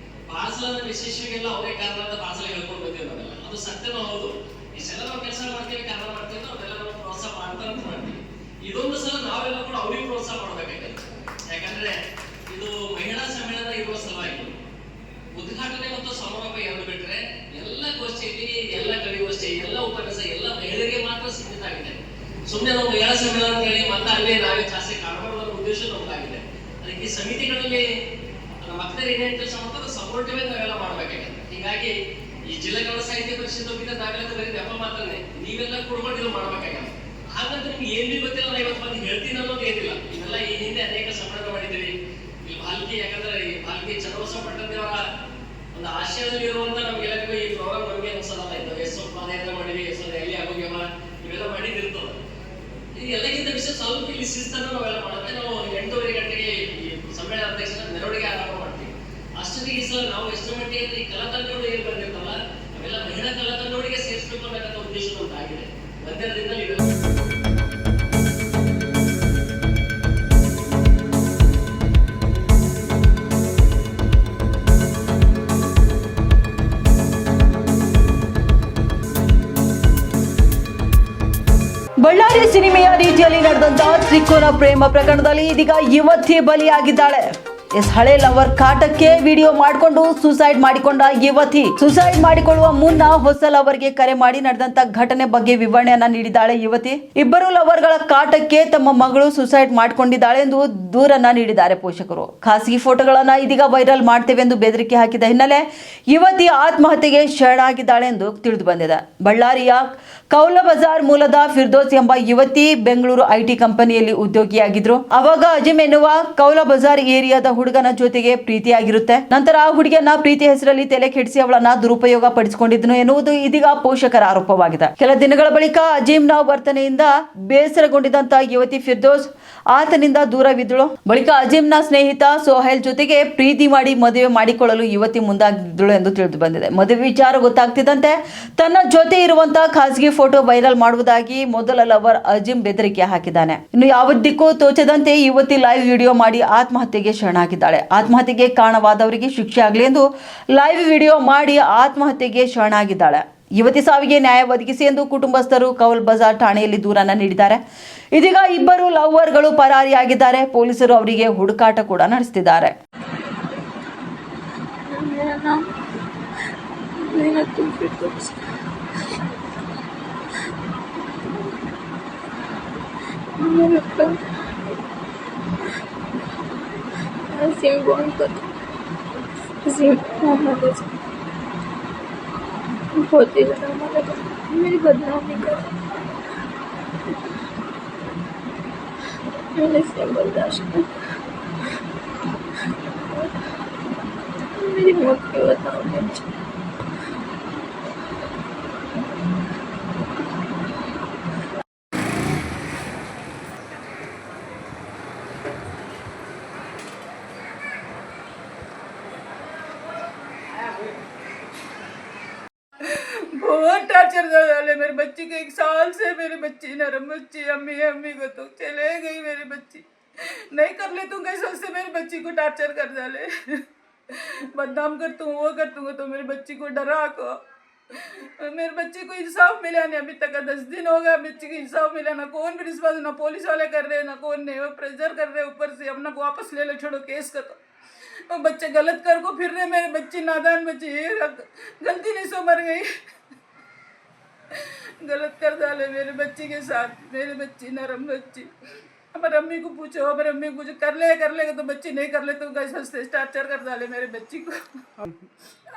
[SPEAKER 10] ಬಹಳ ಸಲ ವಿಶೇಷವಾಗೆಲ್ಲ ಅವರೇ ಕಾರಣ ಅಂತ ಬಹಳ ಸಲ ಹೇಳ್ಕೊಂಡು ಬರ್ತೀವಿ ನಾವೆಲ್ಲ, ಅದು ಸತ್ಯನೂ ಹೌದು. ಇಷ್ಟೆಲ್ಲ ನಾವು ಕೆಲಸ ಮಾಡ್ತೀವಿ, ಕಾರಣ ಮಾಡ್ತೀವಿ, ಅವರೆಲ್ಲ ನಾವು ಪ್ರೋತ್ಸಾಹ ಮಾಡ್ತಾ ಮಾಡ್ತೀವಿ. ಇದೊಂದು ಸಲ ನಾವೆಲ್ಲ ಕೂಡ ಅವ್ರಿಗೆ ಪ್ರೋತ್ಸಾಹ ಮಾಡ್ಬೇಕಾಗಿದೆ. ಯಾಕಂದ್ರೆ ಇದು ಮಹಿಳಾ ಸಮ್ಮೇಳನ ಇರುವ ಸಲುವಾಗಿ ಉದ್ಘಾಟನೆ ಮತ್ತು ಸಮಾರೋಪ ಎರಡು ಬಿಟ್ರೆ ಎಲ್ಲ ಗೋಷ್ಠಿಯಲ್ಲಿ, ಎಲ್ಲ ಕವಿಗೋಷ್ಠಿ, ಎಲ್ಲ ಉಪನ್ಯಾಸ ಎಲ್ಲ ಮಹಿಳೆಯರಿಗೆ ಮಾತ್ರ ಸೀಮಿತ ಆಗಿದೆ. ಸುಮ್ಮನೆ ನಾವು ಮಹಿಳಾ ಸಮ್ಮೇಳನ ಹೇಳಿ ಮತ್ತೆ ಅಲ್ಲೇ ನಾವೇ ಜಾಸ್ತಿ ಕಾಣಬಾರ್ದು ಅನ್ನೋ ಉದ್ದೇಶ ನಮ್ದಾಗಿದೆ. ಅದಕ್ಕೆ ಸಮಿತಿಗಳಲ್ಲಿ ನಮ್ಮ ಮಕ್ಕಳು ಏನೇನು ಕೆಲಸ ಮಾಡ್ತಾರೆ ಸಪೋರ್ಟಿವ್ ನಾವೆಲ್ಲ ಮಾಡ್ಬೇಕಾಗಿದೆ. ಹೀಗಾಗಿ ಈ ಜಿಲ್ಲಾ ಕನ್ನಡ ಸಾಹಿತ್ಯ ಪರಿಷತ್ತು ನಾವೆಲ್ಲ ಬರೀ ನೆಪ ಮಾತ್ರನೇ ನೀವೆಲ್ಲ ಕುಡ್ಕೊಂಡು ಮಾಡ್ಬೇಕಾಗಿದೆ. ಹಾಗಂತ ನಿಮ್ಗೆ ಏನ್ ಬಿ ಗೊತ್ತಿಲ್ಲ, ನಾನು 50 ಮಂದಿ ಹೇಳ್ತೀನಿ ಅನ್ನೋದು ಏನಿಲ್ಲ. ಇವೆಲ್ಲ ಈ ಹಿಂದೆ ಅನೇಕ ಸಮ್ಮೇಳನ ಮಾಡಿದ್ದೀವಿ. ಇಲ್ಲಿ ಭಾಲ್ಕಿ, ಯಾಕಂದ್ರೆ ಈ ಭಾಲ್ಕಿ ಚನ್ನಬಸವ ಪಟ್ಟದೇವರ ಒಂದು ಆಶಯದಲ್ಲಿ ಇರುವಂತ ನಮ್ಗೆಲ್ಲರಿಗೂ ಈ ಪ್ರೋಗ್ರಾಮ್ ನಮಗೆ ಅನ್ಸೋದಲ್ಲ. ಇದು ಎಷ್ಟೋ ಪಾದಯಾತ್ರೆ ಮಾಡಿದ್ವಿ, ಎಷ್ಟೋ ರ್ಯಾಲಿ ಆಗೋಗ್ಯವ, ಇವೆಲ್ಲ ಮಾಡಿದಿರ್ತದೆ. ಇದು ಎಲ್ಲಕ್ಕಿಂತ ವಿಷಯ ಸ್ವಲ್ಪ ಇಲ್ಲಿ ಶಿಸ್ತನ್ನು ನಾವೆಲ್ಲ ಮಾಡುತ್ತೆ. ನಾವು 8:30 ಗಂಟೆಗೆ ಈ ಸಮ್ಮೇಳನ ಅಧ್ಯಕ್ಷರ ಮೆರವಣಿಗೆ ಆರಂಭ ಮಾಡ್ತೀವಿ. ಅಷ್ಟೊತ್ತಿಗೆ ಈ ಸಲ ನಾವು ಎಷ್ಟು ಮಟ್ಟಿಗೆ ಈ ಕಲಾತಂಡಗಳು ಏನು ಬಂದಿರ್ತಲ್ಲ ಅವೆಲ್ಲ ಮಹಿಳಾ ಕಲಾತಂಡಗಳಿಗೆ ಸೇರಿಸಬೇಕು ಅನ್ನೋಂಥ ಉದ್ದೇಶ ನಮ್ದಾಗಿದೆ. ಒಂದೇ ದಿನದಲ್ಲಿ ಇವೆಲ್ಲ
[SPEAKER 1] ಬಳ್ಳಾರಿ ಸಿನಿಮೆಯ ರೀತಿಯಲ್ಲಿ ನಡೆದಂತಹ ತ್ರಿಕೋನ ಪ್ರೇಮ ಪ್ರಕರಣದಲ್ಲಿ ಇದೀಗ ಯುವತಿ ಬಲಿಯಾಗಿದ್ದಾಳೆ. ಹಳೆ ಲವರ್ ಕಾಟಕ್ಕೆ ವಿಡಿಯೋ ಮಾಡಿಕೊಂಡು ಸೂಸೈಡ್ ಮಾಡಿಕೊಂಡ ಯುವತಿ. ಸೂಸೈಡ್ ಮಾಡಿಕೊಳ್ಳುವ ಮುನ್ನ ಹೊಸ ಲವರ್ಗೆ ಕರೆ ಮಾಡಿ ನಡೆದಂತ ಘಟನೆ ಬಗ್ಗೆ ವಿವರಣೆಯನ್ನ ನೀಡಿದ್ದಾಳೆ ಯುವತಿ. ಇಬ್ಬರು ಲವರ್ಗಳ ಕಾಟಕ್ಕೆ ತಮ್ಮ ಮಗಳು ಸೂಸೈಡ್ ಮಾಡಿಕೊಂಡಿದ್ದಾಳೆ ಎಂದು ದೂರನ್ನ ನೀಡಿದ್ದಾರೆ ಪೋಷಕರು. ಖಾಸಗಿ ಫೋಟೋಗಳನ್ನ ಇದೀಗ ವೈರಲ್ ಮಾಡ್ತೇವೆ ಎಂದು ಬೆದರಿಕೆ ಹಾಕಿದ ಹಿನ್ನೆಲೆ ಯುವತಿ ಆತ್ಮಹತ್ಯೆಗೆ ಶರಣಾಗಿದ್ದಾಳೆ ಎಂದು ತಿಳಿದು ಬಂದಿದೆ. ಬಳ್ಳಾರಿಯ ಕೌಲ ಬಜಾರ್ ಮೂಲದ ಫಿರ್ದೋಸ್ ಎಂಬ ಯುವತಿ ಬೆಂಗಳೂರು ಐಟಿ ಕಂಪನಿಯಲ್ಲಿ ಉದ್ಯೋಗಿಯಾಗಿದ್ರು. ಅವಾಗ ಅಜಿಮ್ ಎನ್ನುವ ಕೌಲ ಬಜಾರ್ ಏರಿಯಾದ ಹುಡುಗನ ಜೊತೆಗೆ ಪ್ರೀತಿಯಾಗಿರುತ್ತೆ. ನಂತರ ಆ ಹುಡುಗಿಯನ್ನ ಪ್ರೀತಿ ಹೆಸರಲ್ಲಿ ತಲೆ ಕೆಡಿಸಿ ಅವಳನ್ನ ದುರುಪಯೋಗ ಪಡಿಸಿಕೊಂಡಿದ್ದನು ಎನ್ನುವುದು ಇದೀಗ ಪೋಷಕರ ಆರೋಪವಾಗಿದೆ. ಕೆಲ ದಿನಗಳ ಬಳಿಕ ಅಜೀಮ್ನ ವರ್ತನೆಯಿಂದ ಬೇಸರಗೊಂಡಿದ್ದಂತ ಯುವತಿ ಫಿರ್ದೋಸ್ ಆತನಿಂದ ದೂರವಿದ್ದಳು. ಬಳಿಕ ಅಜೀಮ್ನ ಸ್ನೇಹಿತ ಸೋಹೈಲ್ ಜೊತೆಗೆ ಪ್ರೀತಿ ಮಾಡಿ ಮದುವೆ ಮಾಡಿಕೊಳ್ಳಲು ಯುವತಿ ಮುಂದಾಗಿದ್ದಳು ಎಂದು ತಿಳಿದು ಬಂದಿದೆ. ಮದುವೆ ವಿಚಾರ ಗೊತ್ತಾಗ್ತಿದ್ದಂತೆ ತನ್ನ ಜೊತೆ ಇರುವಂತಹ ಖಾಸಗಿ ಫೋಟೋ ವೈರಲ್ ಮಾಡುವುದಾಗಿ ಮೊದಲ ಲವರ್ ಅಜೀಮ್ ಬೆದರಿಕೆ ಹಾಕಿದ್ದಾನೆ. ಇನ್ನು ಯಾವುದಕ್ಕೂ ತೋಚದಂತೆ ಯುವತಿ ಲೈವ್ ವಿಡಿಯೋ ಮಾಡಿ ಆತ್ಮಹತ್ಯೆಗೆ ಶರಣಾಗಿದ್ದಾಳೆ. ಆತ್ಮಹತ್ಯೆಗೆ ಕಾರಣವಾದವರಿಗೆ ಶಿಕ್ಷೆ ಆಗಲಿ ಎಂದು ಲೈವ್ ವಿಡಿಯೋ ಮಾಡಿ ಆತ್ಮಹತ್ಯೆಗೆ ಶರಣಾಗಿದ್ದಾಳೆ. ಯುವತಿ ಸಾವಿಗೆ ನ್ಯಾಯ ಒದಗಿಸಿ ಎಂದು ಕುಟುಂಬಸ್ಥರು ಕೌಲ್ ಬಜಾರ್ ಠಾಣೆಯಲ್ಲಿ ದೂರನ್ನ ನೀಡಿದ್ದಾರೆ. ಇದೀಗ ಇಬ್ಬರು ಲವರ್ಗಳು ಪರಾರಿಯಾಗಿದ್ದಾರೆ. ಪೊಲೀಸರು ಅವರಿಗೆ ಹುಡುಕಾಟ ಕೂಡ ನಡೆಸುತ್ತಿದ್ದಾರೆ.
[SPEAKER 11] नाम ज़ीनतुल फिरदौस। मेरे पर अज़ीम बॉन्ड पर अज़ीम मोहम्मद अज़ीम बहुत ही ज़्यादा हमारे मेरी बदनामी कर मैंने इसे बर्दाश्त कर मेरी मौत क्यों बताओगे?
[SPEAKER 12] बहुत टार्चर कर डाले मेरे बच्ची को। 1 साल से मेरी बच्ची नरम बच्ची, अम्मी अम्मी को तो चले गई मेरी बच्ची। नहीं कर ले तू कैसे से मेरी बच्ची को टार्चर कर डाले। बदनाम कर तू वो कर दूंगा तो मेरी बच्ची को डरा को। मेरे बच्चे को इंसाफ मिला नहीं अभी तक। 10 दिन हो गया बच्ची को इंसाफ मिला ना। कौन भी रिस्पॉन्स, ना पुलिस वाले कर रहे ना कौन नहीं। वो प्रेशर कर रहे ऊपर से अपना को वापस ले लो, छोड़ो केस का। तो वो बच्चे गलत कर को फिर रहे। मेरे बच्ची नादान बच्ची गलती नहीं सो मर गई। गलत कर डाले मेरे बच्ची के साथ। मेरी बच्ची नरम बच्ची। हमारे अम्मी को पूछो, हमारे अम्मी को पूछो कर लेगा तो बच्ची नहीं कर ले तो कैसे टार्चर कर डाले मेरे बच्ची को।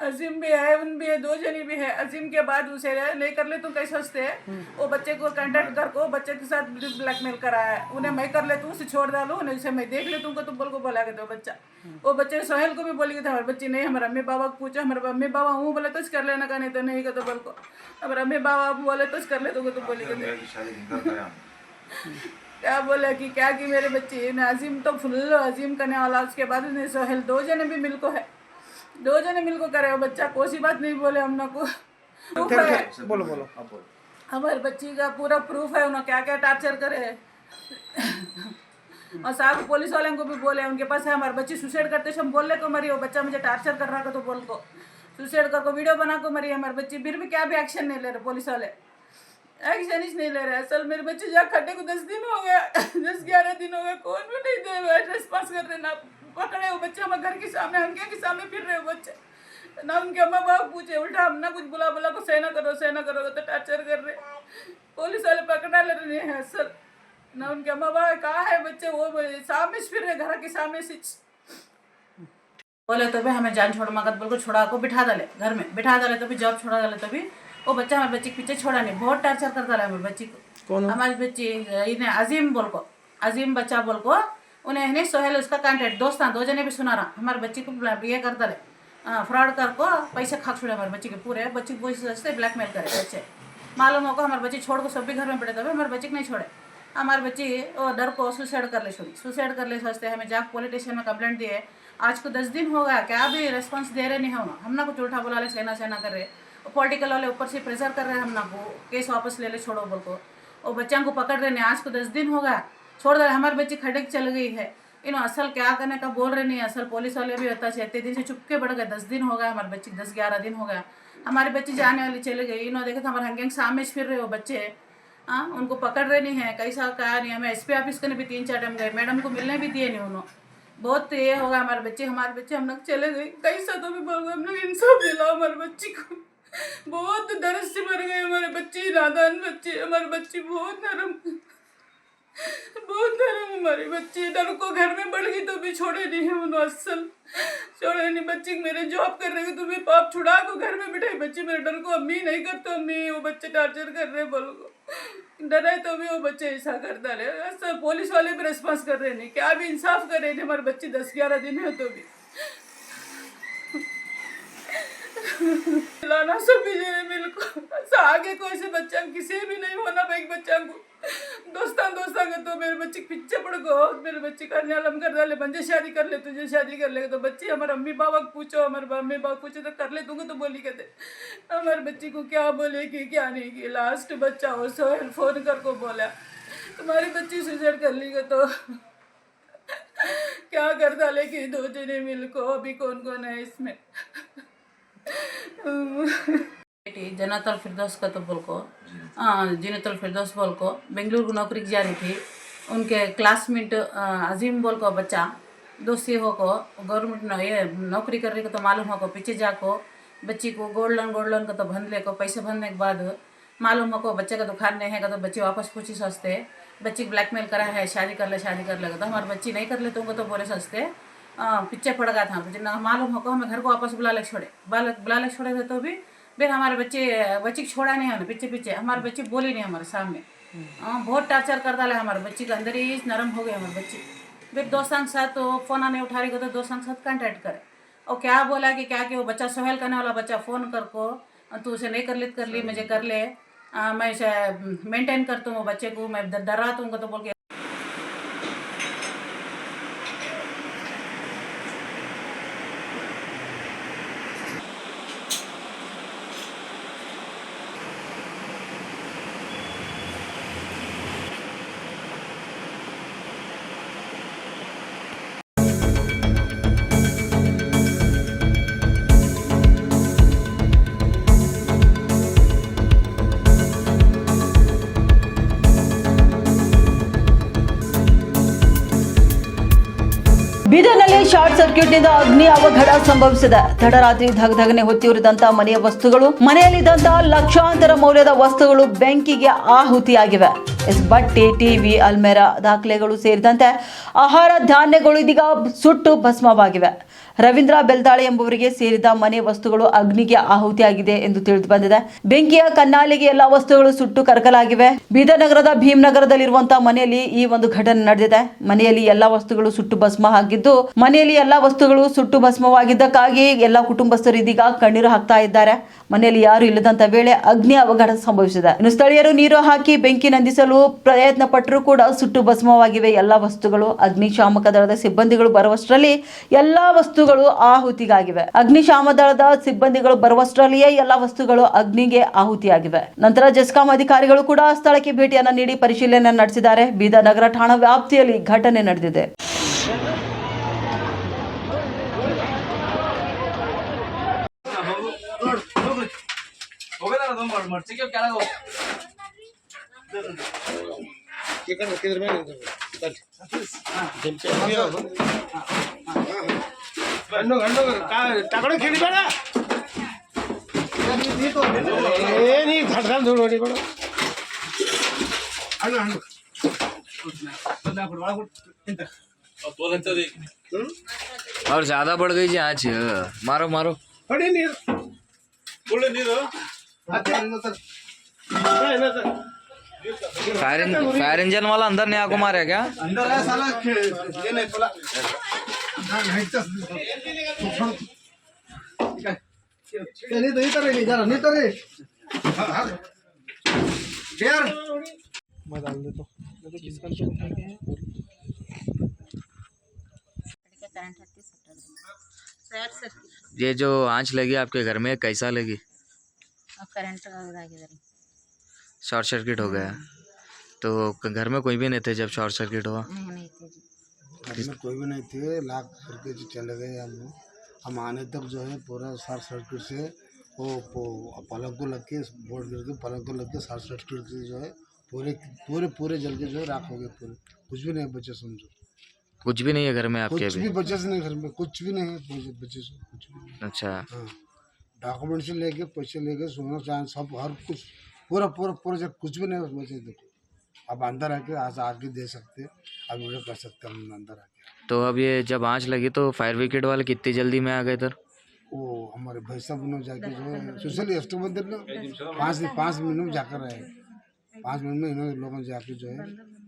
[SPEAKER 12] अजीम भी है, उन भी है, 2 जनी भी है। अजीम के बाद उसे नहीं कर ले तो कैसे हंसते हैं। वो बच्चे को कांटेक्ट कर को बच्चे के साथ ब्लैकमेल कराया है। उन्हें मैं कर ले तू उसे छोड़ डालू, नहीं उसे मैं देख ले तुमको तो बोल को बोला तो बच्चा। वो बच्चे सोहेल को भी बोली था हमारे बच्ची नहीं। हमारे अम्मी बाबा को पूछा, हमारे अम्मी बाबा हूँ बोले तो कर लेना का, नहीं तो नहीं का तो बोल को। हमारे अम्मी बाबा बोले तो कर ले तो बोली क्या बोला कि क्या कि मेरे बच्चे ने अजीम तो फुल अजीम करने वाला। उसके बाद उसने सोहेल 2 जने भी मिल को है, 2 जने मिल को करे। वो बच्चा कोई बात नहीं बोले हम ना को।
[SPEAKER 3] बोलो बोलो
[SPEAKER 12] हमारे बच्ची का पूरा प्रूफ है उन्होंने क्या क्या टार्चर करे। और साथ पुलिस वाले को भी बोले उनके पास है। हमारे बच्ची सुसाइड करते हम बोल को मरी। वो बच्चा मुझे टार्चर कर रहा था तो बोल को सुसाइड कर को वीडियो बना को मरी हमारी बच्ची। फिर भी क्या भी एक्शन नहीं ले रहे पुलिस वाले, एक्शन ही नहीं ले रहे। असल मेरे बच्चे जा खड्डे को 10 दिन हो गया, 10-11 दिन हो गए, कौन भी नहीं दे रेस्पॉन्स कर रहे ना। पकड़े वो बच्चे हमारे घर के सामने, अंके के सामने फिर रहे हो बच्चे ना। उनके अम्मा बाप पूछे उल्टा हम ना कुछ बुला को सहना करो तो टार्चर कर रहे। पुलिस वाले पकड़ा ले रहे हैं असल ना। उनके अम्मा बाप कहा है बच्चे वो सामने फिर रहे घर के सामने से। बोले तो भी हमें जान छोड़ मगत बोल को छोड़ा को बिठा डाले घर में, बिठा डाले तो भी जॉब छोड़ा डाले तो भी वो बच्चा हमारे बच्चे के पीछे छोड़ा नहीं। बहुत टार्चर कर डाला हमारे बच्ची को। हमारी बच्ची इन्हें अजीम बोल को, अजीम बच्चा बोल को उन्हें नहीं सोहेल उसका कॉन्टेक्ट दोस्त 2 जने भी सुना रहा हमारे बच्ची को ये कर डाले फ्रॉड कर को पैसे खा छोड़े हमारे बच्ची के पूरे। बच्ची को से ब्लैकमेल करे बच्चे। मालूम होगा हमारे बच्ची छोड़ को सब भी घर में बैठे तभी हमारे बच्ची को नहीं छोड़े। हमारे बच्ची वो डर को सुसाइड कर ले छोड़ी, सुसाइड कर ले सोचते हमें जाकर पुलिस स्टेशन में कंप्लेंट दिए। आज को 10 दिन हो गया, क्या भी रिस्पॉन्स दे रहे नहीं हो। हमना कुछ उल्टा बोला ले सेना कर रहे। पॉलिटिकल वाले ऊपर से प्रेशर कर रहे हैं हमना को केस वापस ले ले छोड़ो बोल को। वो बच्चों को पकड़ रहे नहीं। आज को 10 दिन हो गया छोड़ दे। हमारी बच्ची खड्डे चल गई है। इन असल क्या करने का बोल रहे नहीं। असल पुलिस वाले भी होता है। 3 दिन से चुपके बढ़ गए। 10 दिन हो गया हमारी बच्ची, 10-11 दिन हो गया हमारी बच्ची जाने वाली चले गई। इन्होंने देखा तो हमारे हंगे सामने फिर रहे हो बच्चे। हाँ उनको पकड़ रहे नहीं है कैसा क्या नहीं। हमें SP ऑफिस के भी 3-4 टाइम गए, मैडम को मिलने भी दिए नहीं उन्होंने। बहुत ये होगा हमारे बच्चे हम लोग चले गए कैसा तो भी बोल हम लोग इंसाफ दिलाओ हमारे बच्ची को। बहुत दर्द से मर गए हमारे बच्चे, नादान बच्चे। हमारे बच्ची बहुत नरम हमारी बच्ची। डर को घर में बढ़ गई तो भी छोड़े नहीं है उन्होंने असल छोड़े नहीं। बच्ची मेरे जॉब कर रहे तो भी पाप छुड़ा को घर में बिठाई बच्ची मेरे डर को। अम्मी नहीं करते, अम्मी वो बच्चे टार्चर कर रहे बोल को डराए तो भी वो बच्चे ऐसा कर डाले। असल पुलिस वाले भी रिस्पॉन्स कर रहे नहीं, क्या भी इंसाफ कर रहे नहीं। हमारे बच्ची 10-11 दिन है तो भी लाना सभी जने मिल को आगे कोई से बच्चा किसी भी नहीं होना भाई। बच्चा को दोस्तां के तो मेरे बच्चे पीछे पड़ गो। मेरे बच्चे का न्यालम कर डाले बंदे शादी कर ले, तुझे शादी कर ले तो बच्चे हमारे अम्मी बाबा को पूछो, हमारे अम्मी बाबा पूछो तो कर ले दूंगा तो बोली कहते हमारे बच्ची को क्या बोले कि क्या नहीं की। लास्ट बच्चा हो सोहेल फोन कर को बोला तुम्हारी बच्ची सुसाइड कर ली तो क्या कर डाले कि 2 जने मिल को। अभी कौन है इसमें जन्नतुल फिरदौस का तो बोल को जन्नतुल फिरदौस बोल को बेंगलुरु को नौकरी जा रही थी। उनके क्लासमेट अजीम बोल को बच्चा दोस्ती हो को गवर्नमेंट ये नौकरी करने को तो मालूम हो को पीछे जाको बच्ची को गोल्ड लोन का तो भन ले को पैसे भरने के बाद मालूम हो को बच्चे का दुकान नहीं है तो बच्चे वापस पूछी सस्ते बच्ची को ब्लैकमेल करा है शादी कर ले तो हमारे बच्ची नहीं कर ले तुमको तो बोले सस्ते पीछे पड़ गया था जितना मालूम हो को हमें घर को वापस बुला ले छोड़े थे तो भी फिर हमारे बच्ची को छोड़ा नहीं हमने पीछे हमारे बच्ची बोली नहीं हमारे सामने बहुत टार्चर कर डाला हमारे बच्ची का अंदर ही नरम हो गया हमारे बच्ची फिर दोस्तों के साथ तो फ़ोन नहीं उठा रही को तो दोस्तों के साथ कांटेक्ट करे और क्या बोला कि वो बच्चा सोहेल करने वाला बच्चा फ़ोन कर को तू उसे नहीं कर ली मुझे कर ले मैं इसे मेंटेन करता हूँ बच्चे को मैं डराता हूँ तो बोल के
[SPEAKER 1] ಬೀದರ್ನಲ್ಲಿ ಶಾರ್ಟ್ ಸರ್ಕ್ಯೂಟ್ನಿಂದ ಅಗ್ನಿ ಅವಘಡ ಸಂಭವಿಸಿದೆ. ತಡರಾತ್ರಿ ಧಗಧಗನೆ ಹೊತ್ತಿಯುರಿದಂತಹ ಮನೆಯ ವಸ್ತುಗಳು, ಮನೆಯಲ್ಲಿದ್ದಂತಹ ಲಕ್ಷಾಂತರ ಮೌಲ್ಯದ ವಸ್ತುಗಳು ಬೆಂಕಿಗೆ ಆಹುತಿಯಾಗಿವೆ. ಬಟ್ಟೆ, ಟಿವಿ, ಅಲ್ಮೇರಾ, ದಾಖಲೆಗಳು ಸೇರಿದಂತೆ ಆಹಾರ ಧಾನ್ಯಗಳು ಇದೀಗ ಸುಟ್ಟು ಭಸ್ಮವಾಗಿವೆ. ರವೀಂದ್ರ ಬೆಲ್ದಾಳೆ ಎಂಬುವರಿಗೆ ಸೇರಿದ ಮನೆ ವಸ್ತುಗಳು ಅಗ್ನಿಗೆ ಆಹುತಿಯಾಗಿದೆ ಎಂದು ತಿಳಿದು ಬಂದಿದೆ. ಬೆಂಕಿಯ ಕನ್ನಾಲಿಗೆ ಎಲ್ಲಾ ವಸ್ತುಗಳು ಸುಟ್ಟು ಕರಕಲಾಗಿವೆ. ಬೀದರ್ ನಗರದ ಭೀಮನಗರದಲ್ಲಿರುವಂತಹ ಮನೆಯಲ್ಲಿ ಈ ಒಂದು ಘಟನೆ ನಡೆದಿದೆ. ಮನೆಯಲ್ಲಿ ಎಲ್ಲಾ ವಸ್ತುಗಳು ಸುಟ್ಟು ಭಸ್ಮವಾಗಿದ್ದಕ್ಕಾಗಿ ಎಲ್ಲಾ ಕುಟುಂಬಸ್ಥರು ಇದೀಗ ಕಣ್ಣೀರು ಹಾಕ್ತಾ ಇದ್ದಾರೆ. ಮನೆಯಲ್ಲಿ ಯಾರು ಇಲ್ಲದಂತ ವೇಳೆ ಅಗ್ನಿ ಅವಘಡ ಸಂಭವಿಸಿದೆ. ಇನ್ನು ಸ್ಥಳೀಯರು ನೀರು ಹಾಕಿ ಬೆಂಕಿ ನಂದಿಸಲು ಪ್ರಯತ್ನ ಪಟ್ಟರೂ ಕೂಡ ಸುಟ್ಟು ಭಸ್ಮವಾಗಿವೆ ಎಲ್ಲಾ ವಸ್ತುಗಳು. ಅಗ್ನಿಶಾಮಕ ದಳದ ಸಿಬ್ಬಂದಿಗಳು ಬರುವಷ್ಟರಲ್ಲಿ ಎಲ್ಲಾ ವಸ್ತುಗಳು ಆಹುತಿಗಾಗಿವೆ. ಅಗ್ನಿಶಾಮಕ ದಳದ ಸಿಬ್ಬಂದಿಗಳು ಬರುವಷ್ಟರಲ್ಲಿಯೇ ಎಲ್ಲಾ ವಸ್ತುಗಳು ಅಗ್ನಿಗೆ ಆಹುತಿಯಾಗಿವೆ. ನಂತರ ಜೆಸ್ಕಾಂ ಅಧಿಕಾರಿಗಳು ಕೂಡ ಸ್ಥಳಕ್ಕೆ ಭೇಟಿಯನ್ನ ನೀಡಿ ಪರಿಶೀಲನೆ ನಡೆಸಿದ್ದಾರೆ. ಬೀದರ್ ನಗರ ಠಾಣಾ ವ್ಯಾಪ್ತಿಯಲ್ಲಿ ಘಟನೆ ನಡೆದಿದೆ.
[SPEAKER 3] ತಗೊಂಡು ಕೇಳಿಬೇಡ ಏನಿ ಘಟಕ ನೋಡಿ ಕೊಡು ಹಣ್ಣು ಹಣ್ಣು
[SPEAKER 13] और ज्यादा बढ़ गई जी आज मारो मारो
[SPEAKER 3] ಹೊಡಿ ನೀರು ಕುಳ್ಳೆ ನೀರು
[SPEAKER 13] फायर इंजन वाला अंदर नहीं आको मारे क्या
[SPEAKER 3] अंदर है साला ये नहीं बोला नहीं तो इधर ही जरा नहीं तो रे यार मैं डाल देता हूं तो किसका
[SPEAKER 13] ये जो आंच लगी आपके घर में कैसा लगी
[SPEAKER 11] करंट
[SPEAKER 13] शॉर्ट सर्किट हो गया तो घर में कोई भी नहीं थे जब शॉर्ट सर्किट हुआ
[SPEAKER 11] नहीं थे जी
[SPEAKER 3] घर में कोई भी नहीं थे लाख करके जो चले गए हम आने तक जो है पूरा शॉर्ट सर्किट से वो पलंग को लग के बोर्ड गिर के पलंग को लग के शॉर्ट सर्किट से जो है पूरे जल के जो है राख हो गए पूरे कुछ भी नहीं बचे समझो
[SPEAKER 13] कुछ भी नहीं है घर में आपके
[SPEAKER 3] कुछ भी बचे से नहीं घर में कुछ भी नहीं है बचे से कुछ भी नहीं।
[SPEAKER 13] अच्छा
[SPEAKER 3] हाँ डॉक्यूमेंट से लेके पैसे लेके सोना चांदी सब हर कुछ पूरा जब कुछ भी नहीं बचे देखो अब अंदर आके आज आके दे सकते अब वीडियो कर सकते हम अंदर आके
[SPEAKER 13] तो अब ये जब आंच लगी तो फायर ब्रिगेड वाले कितनी जल्दी में आ गए इधर
[SPEAKER 3] वो हमारे भाई साहब ने जाके जो है सोशल एस्टो मंदिर ने 5 मिनट में जाकर आए 5 मिनट में इन्होंने लोगों ने जाके जो है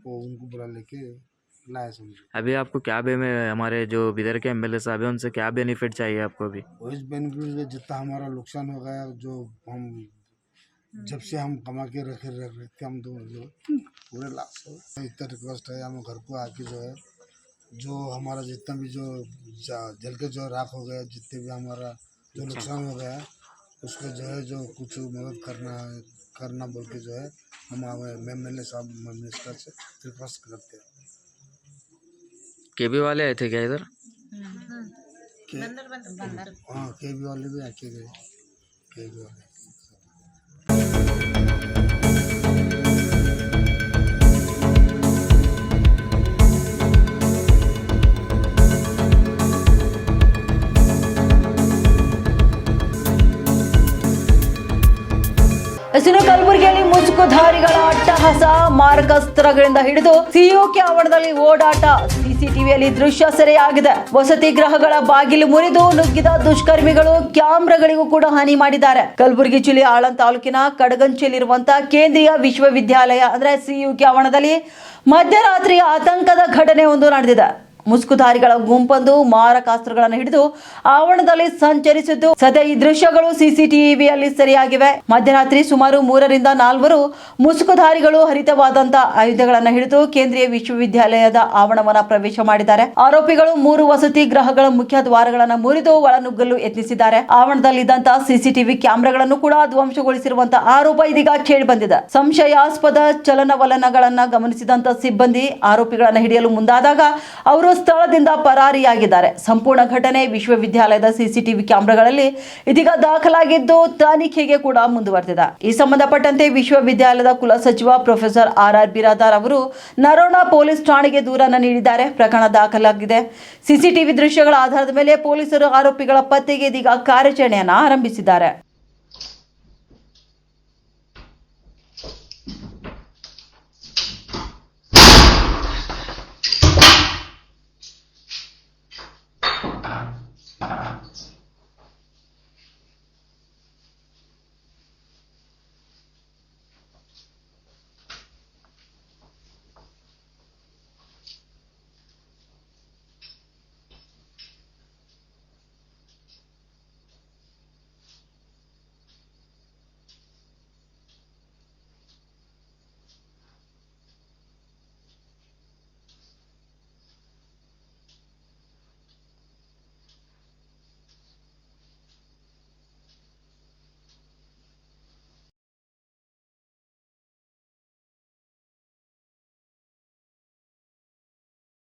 [SPEAKER 3] वो उनको बुला लेके लाया समझो।
[SPEAKER 13] अभी आपको क्या में हमारे जो बिदर के एमएलए साहब हैं उनसे क्या बेनिफिट चाहिए आपको अभी
[SPEAKER 3] वही बेनिफिट जितना हमारा नुकसान हो गया जो हम जब से हम कमा के रखे हम तो पूरे लाख इतना रिक्वेस्ट है हम घर को आके जो है जो हमारा जितना भी जो जल के जो राख हो गया जितने भी हमारा जो नुकसान हो गया उसको जो है जो कुछ मदद करना बोल के जो है हम एमएलए साहब मिनिस्टर से रिक्वेस्ट करते हैं।
[SPEAKER 13] केबी वाले आए थे क्या इधर
[SPEAKER 3] हाँ केबी वाले भी आके गए केबी वाले
[SPEAKER 1] ಇನ್ನು ಕಲಬುರಗಿಯಲ್ಲಿ ಮುಸುಕುಧಾರಿಗಳ ಅಟ್ಟಹಾಸ, ಮಾರಕಾಸ್ತ್ರಗಳಿಂದ ಹಿಡಿದು ಸಿಒಕೆ ಆವರಣದಲ್ಲಿ ಓಡಾಟ, ಸಿಸಿಟಿವಿಯಲ್ಲಿ ದೃಶ್ಯ ಸೆರೆಯಾಗಿದೆ. ವಸತಿ ಗೃಹಗಳ ಬಾಗಿಲು ಮುರಿದು ನುಗ್ಗಿದ ದುಷ್ಕರ್ಮಿಗಳು ಕ್ಯಾಮೆರಾಗಳಿಗೂ ಕೂಡ ಹಾನಿ ಮಾಡಿದ್ದಾರೆ. ಕಲಬುರಗಿ ಜಿಲ್ಲೆಯ ಆಳಂದ್ ತಾಲೂಕಿನ ಕಡಗಂಚಿಯಲ್ಲಿರುವಂತಹ ಕೇಂದ್ರೀಯ ವಿಶ್ವವಿದ್ಯಾಲಯ ಅಂದ್ರೆ ಸಿಯುಕೆ ಆವರಣದಲ್ಲಿ ಮಧ್ಯರಾತ್ರಿ ಆತಂಕದ ಘಟನೆ ಒಂದು ನಡೆದಿದೆ. ಮುಸುಕುಧಾರಿಗಳ ಗುಂಪೊಂದು ಮಾರಕಾಸ್ತ್ರಗಳನ್ನು ಹಿಡಿದು ಆವರಣದಲ್ಲಿ ಸಂಚರಿಸಿದ್ದು, ಸದ್ಯ ಈ ದೃಶ್ಯಗಳು ಸಿಸಿಟಿವಿಯಲ್ಲಿ ಸೆರೆಯಾಗಿವೆ. ಮಧ್ಯರಾತ್ರಿ ಸುಮಾರು 3-4 ಮುಸುಕುಧಾರಿಗಳು ಹರಿತವಾದಂತಹ ಆಯುಧಗಳನ್ನು ಹಿಡಿದು ಕೇಂದ್ರೀಯ ವಿಶ್ವವಿದ್ಯಾಲಯದ ಆವರಣವನ್ನ ಪ್ರವೇಶ ಮಾಡಿದ್ದಾರೆ. ಆರೋಪಿಗಳು 3 ವಸತಿ ಗೃಹಗಳ ಮುಖ್ಯ ದ್ವಾರಗಳನ್ನು ಮುರಿದು ಒಳನುಗ್ಗಲು ಯತ್ನಿಸಿದ್ದಾರೆ. ಆವರಣದಲ್ಲಿದ್ದಂತಹ ಸಿಸಿಟಿವಿ ಕ್ಯಾಮೆರಾಗಳನ್ನು ಕೂಡ ಧ್ವಂಸಗೊಳಿಸಿರುವಂತಹ ಆರೋಪ ಇದೀಗ ಕೇಳಿ ಬಂದಿದೆ. ಸಂಶಯಾಸ್ಪದ ಚಲನವಲನಗಳನ್ನ ಗಮನಿಸಿದಂತ ಸಿಬ್ಬಂದಿ ಆರೋಪಿಗಳನ್ನು ಹಿಡಿಯಲು ಮುಂದಾದಾಗ ಅವರು ಸ್ಥಳದಿಂದ ಪರಾರಿಯಾಗಿದ್ದಾರೆ. ಸಂಪೂರ್ಣ ಘಟನೆ ವಿಶ್ವವಿದ್ಯಾಲಯದ ಸಿಸಿಟಿವಿ ಕ್ಯಾಮೆರಾಗಳಲ್ಲಿ ಇದೀಗ ದಾಖಲಾಗಿದ್ದು ತನಿಖೆಗೆ ಕೂಡ ಮುಂದುವರೆದಿದೆ. ಈ ಸಂಬಂಧಪಟ್ಟಂತೆ ವಿಶ್ವವಿದ್ಯಾಲಯದ ಕುಲಸಚಿವ ಪ್ರೊಫೆಸರ್ ಆರ್ ಬಿರಾದಾರ್ ಅವರು ನರೋಣ ಪೊಲೀಸ್ ಠಾಣೆಗೆ ದೂರನ್ನು ನೀಡಿದ್ದಾರೆ. ಪ್ರಕರಣ ದಾಖಲಾಗಿದೆ. ಸಿಸಿಟಿವಿ ದೃಶ್ಯಗಳ ಆಧಾರದ ಮೇಲೆ ಪೊಲೀಸರು ಆರೋಪಿಗಳ ಪತ್ತೆಗೆ ಇದೀಗ ಕಾರ್ಯಾಚರಣೆಯನ್ನು ಆರಂಭಿಸಿದ್ದಾರೆ.